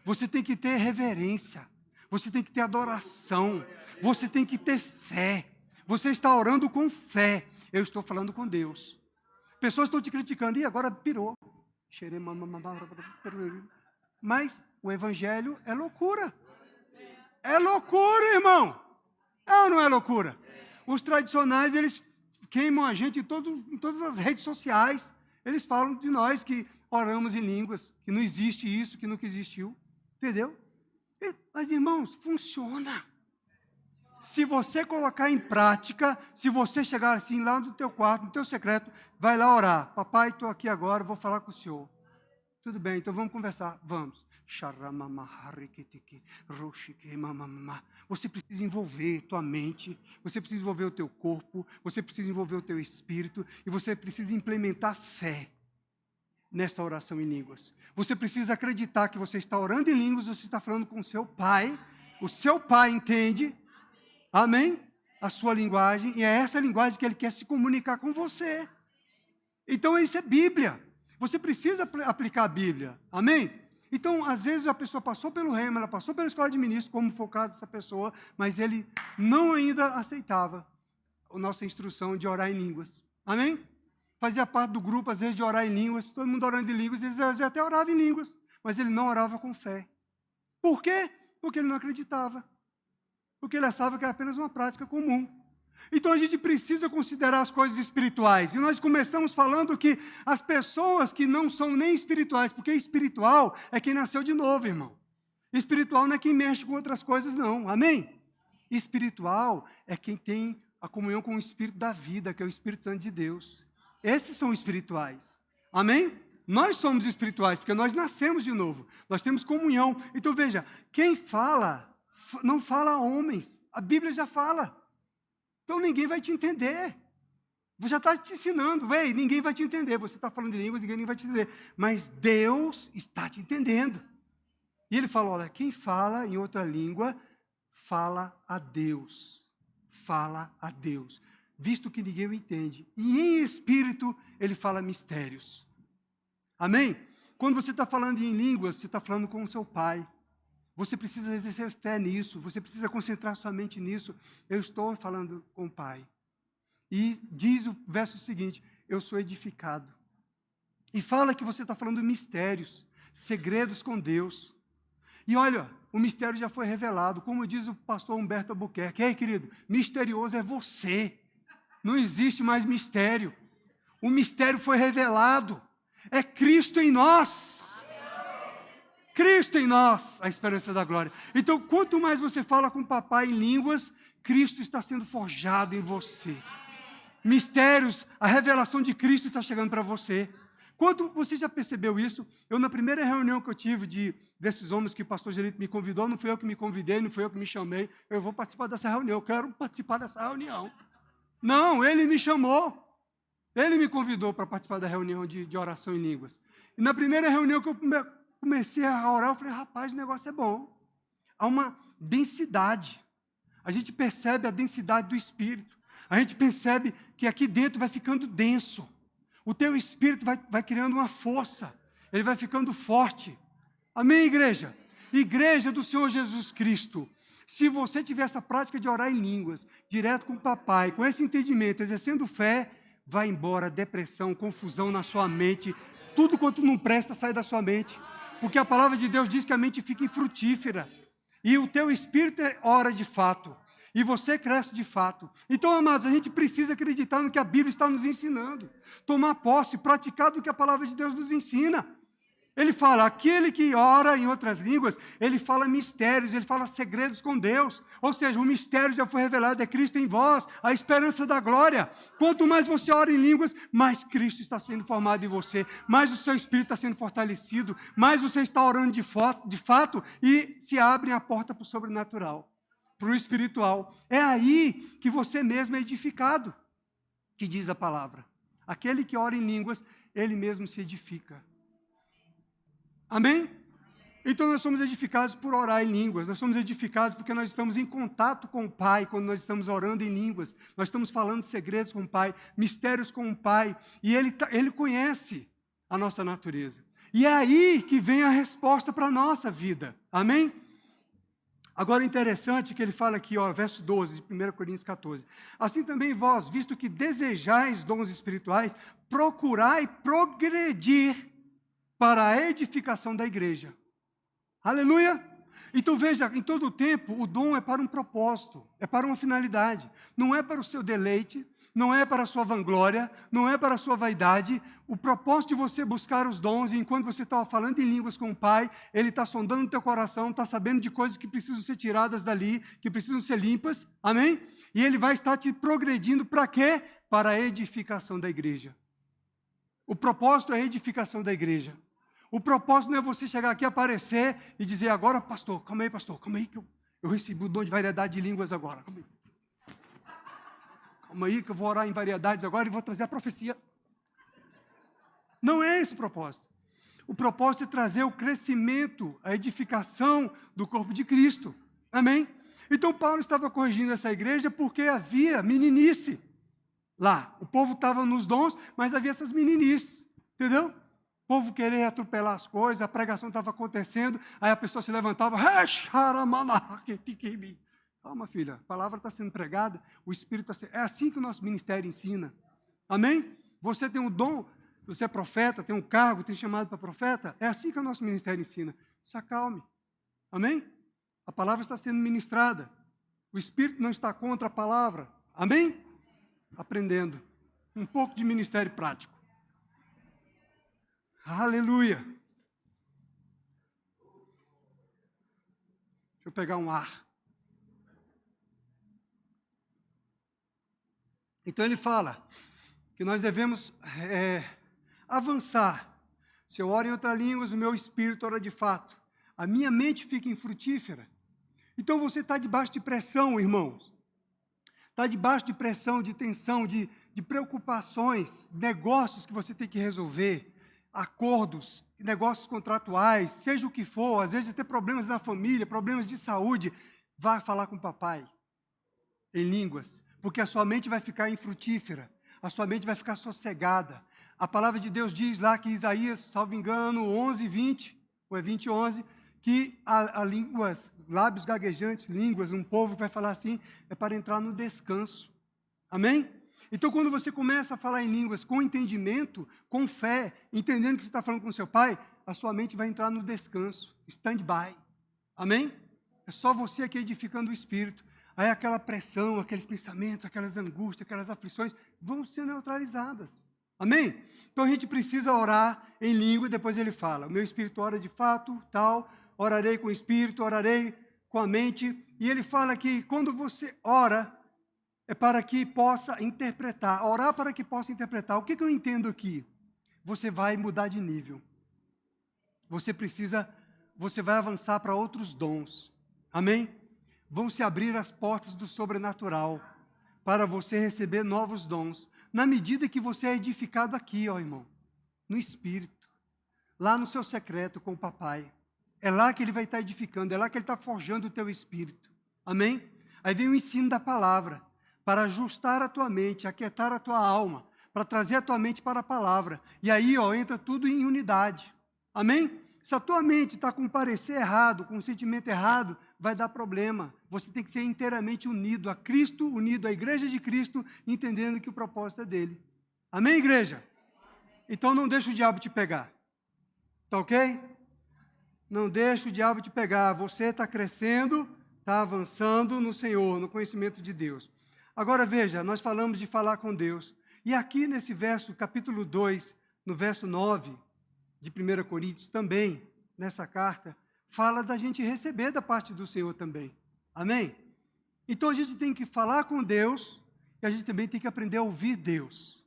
Você tem que ter reverência. Você tem que ter adoração. Você tem que ter fé. Você está orando com fé. Eu estou falando com Deus. Pessoas estão te criticando, e agora pirou. Mas o evangelho é loucura. É loucura, irmão. É ou não é loucura? Os tradicionais, eles queimam a gente em todas as redes sociais. Eles falam de nós que oramos em línguas, que não existe isso, que nunca existiu. Entendeu? Mas, irmãos, funciona. Se você colocar em prática, se você chegar assim lá no teu quarto, no teu secreto, vai lá orar. Papai, estou aqui agora, vou falar com o senhor. Tudo bem, então vamos conversar. Vamos. Você precisa envolver tua mente, você precisa envolver o teu corpo, você precisa envolver o teu espírito e você precisa implementar fé nesta oração em línguas. Você precisa acreditar que você está orando em línguas, você está falando com o seu pai entende, amém? A sua linguagem, e é essa linguagem que ele quer se comunicar com você. Então isso é Bíblia. Você precisa aplicar a Bíblia, amém? Então, às vezes, a pessoa passou pelo rema, ela passou pela escola de ministros, como foi o caso dessa pessoa, mas ele não ainda aceitava a nossa instrução de orar em línguas. Amém? Fazia parte do grupo, às vezes, de orar em línguas, todo mundo orando em línguas, eles até oravam em línguas, mas ele não orava com fé. Por quê? Porque ele não acreditava. Porque ele achava que era apenas uma prática comum. Então, a gente precisa considerar as coisas espirituais. E nós começamos falando que as pessoas que não são nem espirituais, porque espiritual é quem nasceu de novo, irmão. Espiritual não é quem mexe com outras coisas, não. Amém? Espiritual é quem tem a comunhão com o Espírito da vida, que é o Espírito Santo de Deus. Esses são espirituais. Amém? Nós somos espirituais, porque nós nascemos de novo. Nós temos comunhão. Então, veja, quem fala, não fala a homens. A Bíblia já fala. Então ninguém vai te entender. Você já está te ensinando, ninguém vai te entender. Você está falando de línguas, ninguém vai te entender. Mas Deus está te entendendo. E ele fala, olha, quem fala em outra língua, fala a Deus. Fala a Deus. Visto que ninguém o entende. E em espírito, ele fala mistérios. Amém? Quando você está falando em línguas, você está falando com o seu pai. Você precisa exercer fé nisso, você precisa concentrar sua mente nisso. Eu estou falando com o Pai. E diz o verso seguinte, eu sou edificado. E fala que você está falando mistérios, segredos com Deus. E olha, o mistério já foi revelado, como diz o pastor Humberto Albuquerque. Ei, querido, misterioso é você. Não existe mais mistério. O mistério foi revelado. É Cristo em nós. Cristo em nós, a esperança da glória. Então, quanto mais você fala com o papai em línguas, Cristo está sendo forjado em você. Mistérios, a revelação de Cristo está chegando para você. Quando você já percebeu isso? Eu, na primeira reunião que eu tive desses homens que o pastor Gelito me convidou, não fui eu que me convidei, não fui eu que me chamei, eu vou participar dessa reunião, eu quero participar dessa reunião. Não, ele me chamou. Ele me convidou para participar da reunião de oração em línguas. E na primeira reunião que eu comecei a orar, eu falei, rapaz, o negócio é bom. Há uma densidade. A gente percebe a densidade do Espírito. A gente percebe que aqui dentro vai ficando denso. O teu Espírito vai criando uma força. Ele vai ficando forte. Amém, igreja? Igreja do Senhor Jesus Cristo. Se você tiver essa prática de orar em línguas, direto com o papai, com esse entendimento, exercendo fé, vai embora depressão, confusão na sua mente. Tudo quanto não presta sai da sua mente. Porque a palavra de Deus diz que a mente fica infrutífera. E o teu espírito ora de fato. E você cresce de fato. Então, amados, a gente precisa acreditar no que a Bíblia está nos ensinando. Tomar posse, praticar do que a palavra de Deus nos ensina. Ele fala, aquele que ora em outras línguas, ele fala mistérios, ele fala segredos com Deus. Ou seja, o mistério já foi revelado, é Cristo em vós, a esperança da glória. Quanto mais você ora em línguas, mais Cristo está sendo formado em você, mais o seu espírito está sendo fortalecido, mais você está orando de fato e se abre a porta para o sobrenatural, para o espiritual. É aí que você mesmo é edificado, que diz a palavra. Aquele que ora em línguas, ele mesmo se edifica. Amém? Então nós somos edificados por orar em línguas, nós somos edificados porque nós estamos em contato com o Pai, quando nós estamos orando em línguas, nós estamos falando segredos com o Pai, mistérios com o Pai, e Ele conhece a nossa natureza. E é aí que vem a resposta para a nossa vida, amém? Agora, interessante que ele fala aqui, ó, verso 12, de 1 Coríntios 14. Assim também vós, visto que desejais dons espirituais, procurai progredir para a edificação da igreja. Aleluia! Então veja, em todo o tempo, o dom é para um propósito, é para uma finalidade. Não é para o seu deleite, não é para a sua vanglória, não é para a sua vaidade. O propósito de você buscar os dons, e enquanto você está falando em línguas com o Pai, Ele está sondando o teu coração, está sabendo de coisas que precisam ser tiradas dali, que precisam ser limpas, amém? E Ele vai estar te progredindo para quê? Para a edificação da igreja. O propósito é a edificação da igreja. O propósito não é você chegar aqui, aparecer e dizer, agora, pastor, calma aí que eu recebi o dom de variedade de línguas agora. Calma aí que eu vou orar em variedades agora e vou trazer a profecia. Não é esse o propósito. O propósito é trazer o crescimento, a edificação do corpo de Cristo. Amém? Então, Paulo estava corrigindo essa igreja porque havia meninice lá. O povo estava nos dons, mas havia essas meninices. Entendeu? O povo querer atropelar as coisas, a pregação estava acontecendo, aí a pessoa se levantava, calma, filha, a palavra está sendo pregada, o Espírito está sendo... É assim que o nosso ministério ensina. Amém? Você tem um dom, você é profeta, tem um cargo, tem chamado para profeta, é assim que o nosso ministério ensina. Se acalme. Amém? A palavra está sendo ministrada. O Espírito não está contra a palavra. Amém? Aprendendo. Um pouco de ministério prático. Aleluia. Deixa eu pegar um ar. Então ele fala que nós devemos avançar. Se eu oro em outras línguas, o meu espírito ora de fato. A minha mente fica infrutífera. Então você está debaixo de pressão, irmãos. Está debaixo de pressão, de tensão, de preocupações, negócios que você tem que resolver. Acordos, negócios contratuais, seja o que for, às vezes tem problemas na família, problemas de saúde, vá falar com o papai em línguas, porque a sua mente vai ficar infrutífera, a sua mente vai ficar sossegada. A palavra de Deus diz lá que Isaías, salvo engano, 11:20, ou é 20:11, que a línguas, lábios gaguejantes, línguas, um povo que vai falar assim, é para entrar no descanso. Amém? Então, quando você começa a falar em línguas com entendimento, com fé, entendendo que você está falando com seu pai, a sua mente vai entrar no descanso, stand-by. Amém? É só você aqui edificando o espírito. Aí aquela pressão, aqueles pensamentos, aquelas angústias, aquelas aflições vão ser neutralizadas. Amém? Então a gente precisa orar em língua, depois ele fala, o meu espírito ora de fato, tal, orarei com o espírito, orarei com a mente. E ele fala que quando você ora, é para que possa interpretar, orar para que possa interpretar. O que eu entendo aqui? Você vai mudar de nível. Você vai avançar para outros dons. Amém? Vão se abrir as portas do sobrenatural para você receber novos dons. Na medida que você é edificado aqui, ó irmão, no Espírito, lá no seu secreto com o papai. É lá que ele vai estar edificando, é lá que ele está forjando o teu espírito. Amém? Aí vem o ensino da palavra, para ajustar a tua mente, aquietar a tua alma, para trazer a tua mente para a palavra. E aí, ó, entra tudo em unidade. Amém? Se a tua mente está com um parecer errado, com um sentimento errado, vai dar problema. Você tem que ser inteiramente unido a Cristo, unido à igreja de Cristo, entendendo que o propósito é dele. Amém, igreja? Então não deixa o diabo te pegar. Tá ok? Não deixa o diabo te pegar. Você está crescendo, está avançando no Senhor, no conhecimento de Deus. Agora veja, nós falamos de falar com Deus. E aqui nesse verso, capítulo 2, no verso 9 de 1 Coríntios, também, nessa carta, fala da gente receber da parte do Senhor também. Amém? Então a gente tem que falar com Deus e a gente também tem que aprender a ouvir Deus.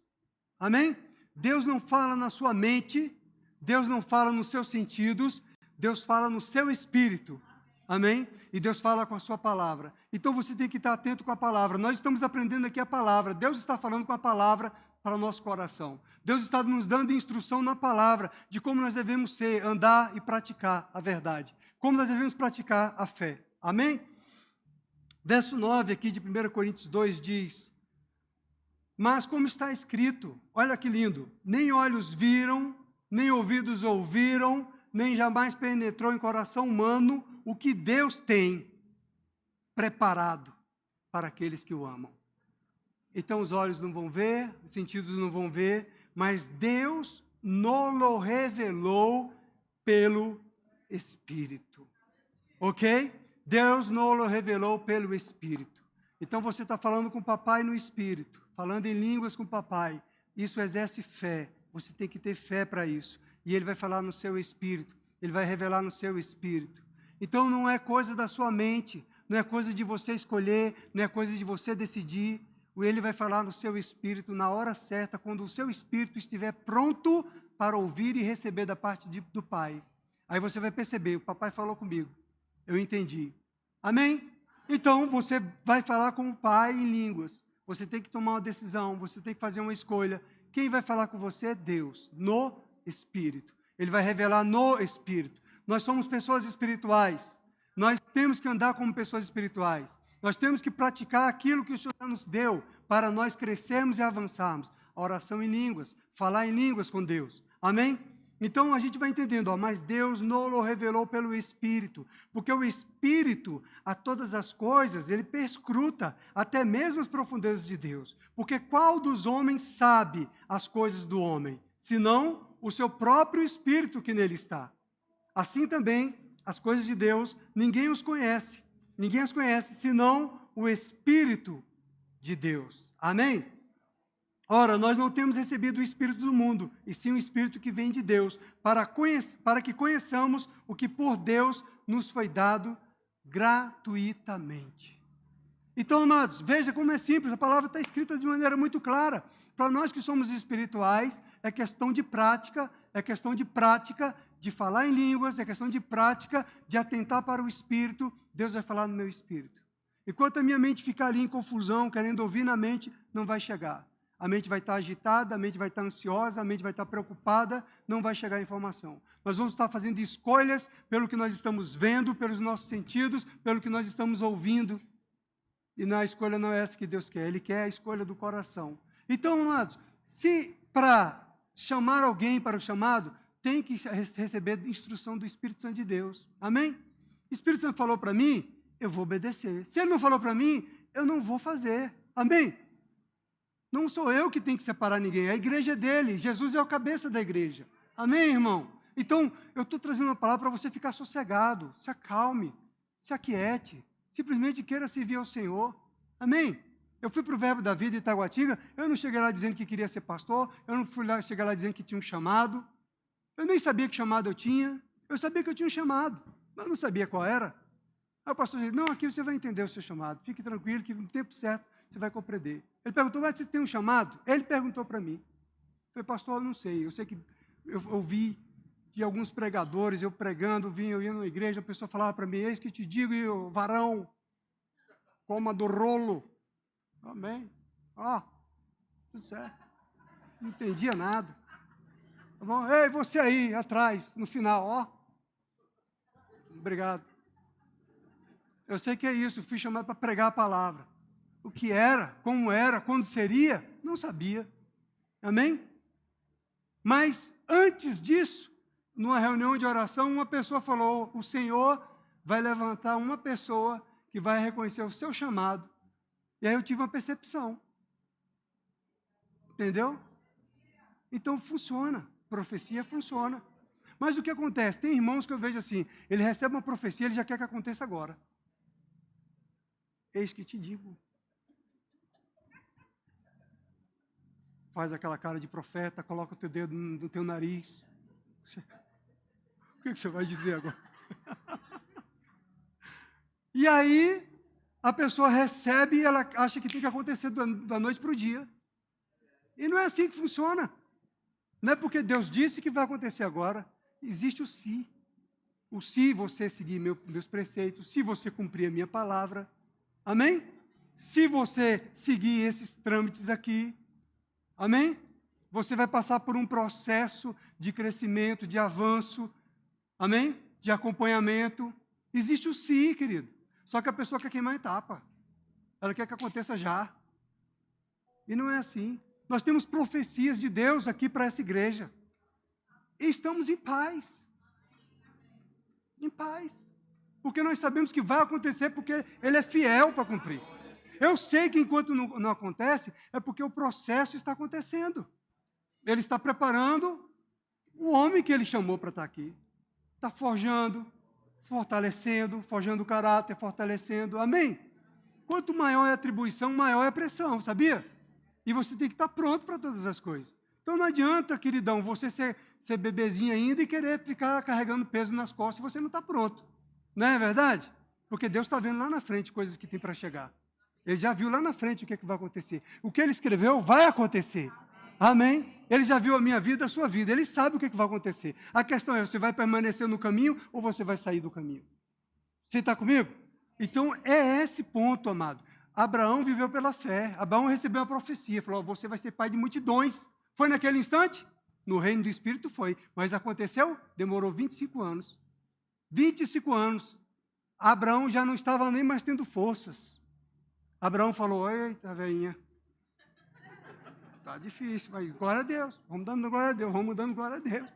Amém? Deus não fala na sua mente, Deus não fala nos seus sentidos, Deus fala no seu espírito. Amém? E Deus fala com a sua palavra. Então você tem que estar atento com a palavra. Nós estamos aprendendo aqui a palavra. Deus está falando com a palavra para o nosso coração. Deus está nos dando instrução na palavra de como nós devemos ser, andar e praticar a verdade. Como nós devemos praticar a fé. Amém? Verso 9 aqui de 1 Coríntios 2 diz: mas como está escrito, olha que lindo, nem olhos viram, nem ouvidos ouviram, nem jamais penetrou em coração humano o que Deus tem preparado para aqueles que o amam. Então os olhos não vão ver, os sentidos não vão ver, mas Deus nos revelou pelo Espírito. Ok? Deus nos revelou pelo Espírito. Então você está falando com o papai no Espírito, falando em línguas com o papai. Isso exerce fé. Você tem que ter fé para isso. E ele vai falar no seu espírito. Ele vai revelar no seu espírito. Então não é coisa da sua mente, não é coisa de você escolher, não é coisa de você decidir. Ele vai falar no seu espírito na hora certa, quando o seu espírito estiver pronto para ouvir e receber da parte do Pai. Aí você vai perceber, o papai falou comigo, eu entendi. Amém? Então você vai falar com o Pai em línguas. Você tem que tomar uma decisão, você tem que fazer uma escolha. Quem vai falar com você é Deus, no Espírito. Ele vai revelar no Espírito. Nós somos pessoas espirituais. Nós temos que andar como pessoas espirituais. Nós temos que praticar aquilo que o Senhor nos deu para nós crescermos e avançarmos. A oração em línguas, falar em línguas com Deus. Amém? Então a gente vai entendendo, mas Deus nos revelou pelo Espírito, porque o Espírito, a todas as coisas, ele perscruta até mesmo as profundezas de Deus. Porque qual dos homens sabe as coisas do homem, senão o seu próprio Espírito que nele está? Assim também, as coisas de Deus, ninguém as conhece, senão o Espírito de Deus. Amém? Ora, nós não temos recebido o Espírito do mundo, e sim o Espírito que vem de Deus, para que conheçamos o que por Deus nos foi dado gratuitamente. Então, amados, veja como é simples, a palavra está escrita de maneira muito clara. Para nós que somos espirituais, é questão de prática, de falar em línguas, é questão de prática, de atentar para o Espírito. Deus vai falar no meu espírito. Enquanto a minha mente ficar ali em confusão, querendo ouvir na mente, não vai chegar. A mente vai estar agitada, a mente vai estar ansiosa, a mente vai estar preocupada, não vai chegar a informação. Nós vamos estar fazendo escolhas pelo que nós estamos vendo, pelos nossos sentidos, pelo que nós estamos ouvindo. E a escolha não é essa que Deus quer, Ele quer a escolha do coração. Então, amados, se para chamar alguém para o chamado, tem que receber instrução do Espírito Santo de Deus. Amém? O Espírito Santo falou para mim, eu vou obedecer. Se Ele não falou para mim, eu não vou fazer. Amém? Não sou eu que tenho que separar ninguém, a igreja é dele, Jesus é o cabeça da igreja. Amém, irmão? Então, eu estou trazendo uma palavra para você ficar sossegado, se acalme, se aquiete, simplesmente queira servir ao Senhor. Amém? Eu fui para o Verbo da Vida em Itaguatinga, eu não cheguei lá dizendo que queria ser pastor, eu não cheguei lá dizendo que tinha um chamado, eu nem sabia que chamado eu tinha, eu sabia que eu tinha um chamado, mas eu não sabia qual era. Aí o pastor disse, não, aqui você vai entender o seu chamado, fique tranquilo que no tempo certo você vai compreender. Ele perguntou, mas você tem um chamado? Ele perguntou para mim. Eu falei, pastor, eu não sei. Eu sei que eu ouvi de alguns pregadores, eu pregando, eu ia numa igreja, a pessoa falava para mim, eis que te digo, e o varão, coma do rolo. Amém. Tudo certo. Não entendia nada. Tá bom? Ei, você aí, atrás, no final, Obrigado. Eu sei que é isso, eu fui chamado para pregar a palavra. O que era, como era, quando seria, não sabia. Amém? Mas, antes disso, numa reunião de oração, uma pessoa falou, o Senhor vai levantar uma pessoa que vai reconhecer o seu chamado. E aí eu tive uma percepção. Entendeu? Então, funciona. Profecia funciona. Mas o que acontece? Tem irmãos que eu vejo assim, ele recebe uma profecia, ele já quer que aconteça agora. Eis que te digo. Faz aquela cara de profeta, coloca o teu dedo no teu nariz. O que você vai dizer agora? E aí, a pessoa recebe e ela acha que tem que acontecer da noite para o dia. E não é assim que funciona. Não é porque Deus disse que vai acontecer agora. Existe o se. O se você seguir meus preceitos, se você cumprir a minha palavra. Amém? Se você seguir esses trâmites aqui, Amém? Você vai passar por um processo de crescimento, de avanço, amém? De acompanhamento. Existe o sim, querido. Só que a pessoa quer queimar a etapa. Ela quer que aconteça já. E não é assim. Nós temos profecias de Deus aqui para essa igreja. E estamos em paz. Em paz. Porque nós sabemos que vai acontecer, porque Ele é fiel para cumprir. Eu sei que enquanto não acontece, é porque o processo está acontecendo. Ele está preparando o homem que Ele chamou para estar aqui. Está forjando, fortalecendo, forjando o caráter, fortalecendo. Amém? Quanto maior é a atribuição, maior é a pressão, sabia? E você tem que estar pronto para todas as coisas. Então não adianta, queridão, você ser bebezinho ainda e querer ficar carregando peso nas costas se você não está pronto. Não é verdade? Porque Deus está vendo lá na frente coisas que tem para chegar. Ele já viu lá na frente o que, é que vai acontecer. O que Ele escreveu vai acontecer. Amém? Ele já viu a minha vida, a sua vida. Ele sabe o que, é que vai acontecer. A questão é, você vai permanecer no caminho ou você vai sair do caminho? Você está comigo? Então, é esse ponto, amado. Abraão viveu pela fé. Abraão recebeu a profecia. Falou, você vai ser pai de multidões. Foi naquele instante? No reino do Espírito foi. Mas aconteceu? Demorou 25 anos. 25 anos. Abraão já não estava nem mais tendo forças. Abraão falou, eita, velhinha. Está difícil, mas glória a Deus. Vamos dando glória a Deus, vamos dando glória a Deus.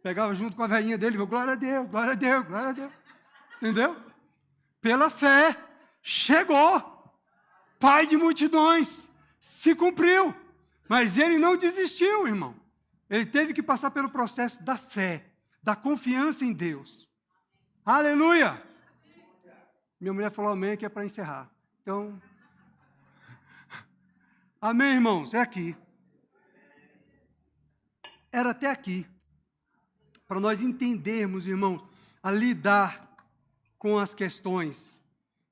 Pegava junto com a velhinha dele, glória a Deus, glória a Deus, glória a Deus. Entendeu? Pela fé, chegou. Pai de multidões, se cumpriu. Mas ele não desistiu, irmão. Ele teve que passar pelo processo da fé, da confiança em Deus. Aleluia! Minha mulher falou amém, que é para encerrar. Então, amém, irmãos? É aqui. Era até aqui. Para nós entendermos, irmãos, a lidar com as questões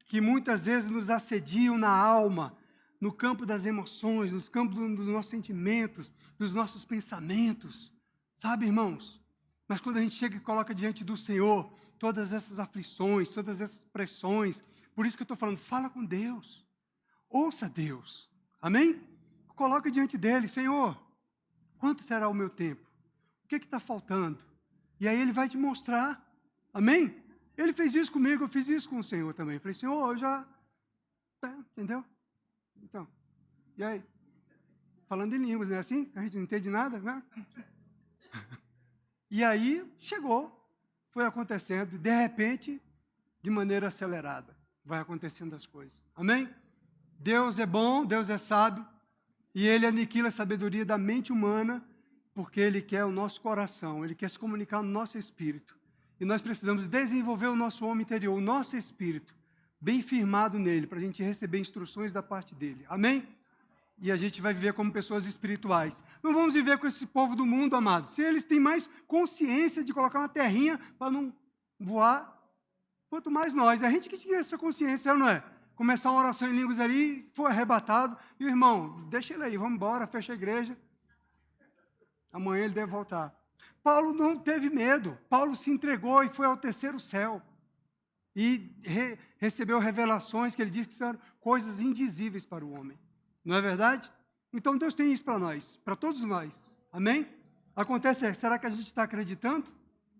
que muitas vezes nos assediam na alma, no campo das emoções, no campo dos nossos sentimentos, dos nossos pensamentos. Sabe, irmãos? Mas quando a gente chega e coloca diante do Senhor todas essas aflições, todas essas pressões, por isso que eu estou falando, fala com Deus. Ouça Deus. Amém? Coloca diante dele, Senhor, quanto será o meu tempo? O que está faltando? E aí Ele vai te mostrar. Amém? Ele fez isso comigo, eu fiz isso com o Senhor também. Falei, Senhor, eu já... entendeu? Então, e aí? Falando em línguas, não é assim? A gente não entende nada, né? E aí, chegou. Foi acontecendo, de repente, de maneira acelerada. Vai acontecendo as coisas. Amém? Deus é bom, Deus é sábio, e Ele aniquila a sabedoria da mente humana, porque Ele quer o nosso coração, Ele quer se comunicar no nosso espírito. E nós precisamos desenvolver o nosso homem interior, o nosso espírito, bem firmado nele, para a gente receber instruções da parte dele. Amém? E a gente vai viver como pessoas espirituais. Não vamos viver com esse povo do mundo, amados. Se eles têm mais consciência de colocar uma terrinha para não voar, quanto mais nós. A gente que tinha essa consciência, não é? Começar uma oração em línguas ali, foi arrebatado. E o irmão, deixa ele aí, vamos embora, fecha a igreja. Amanhã ele deve voltar. Paulo não teve medo. Paulo se entregou e foi ao terceiro céu. E recebeu revelações que ele disse que são coisas indizíveis para o homem. Não é verdade? Então Deus tem isso para nós, para todos nós. Amém? Acontece, será que a gente está acreditando?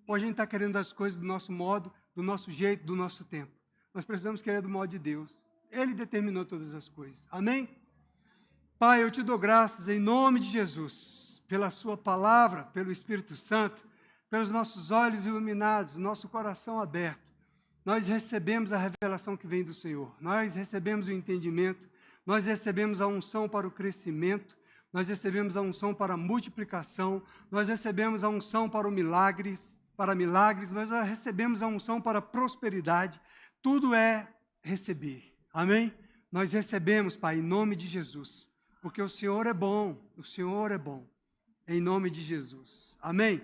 Ou a gente está querendo as coisas do nosso modo, do nosso jeito, do nosso tempo? Nós precisamos querer do modo de Deus. Ele determinou todas as coisas. Amém? Pai, eu te dou graças em nome de Jesus, pela sua palavra, pelo Espírito Santo, pelos nossos olhos iluminados, nosso coração aberto. Nós recebemos a revelação que vem do Senhor. Nós recebemos o entendimento. Nós recebemos a unção para o crescimento. Nós recebemos a unção para a multiplicação. Nós recebemos a unção para milagres. Nós recebemos a unção para a prosperidade. Tudo é receber. Amém? Nós recebemos, Pai, em nome de Jesus. Porque o Senhor é bom. O Senhor é bom. Em nome de Jesus. Amém?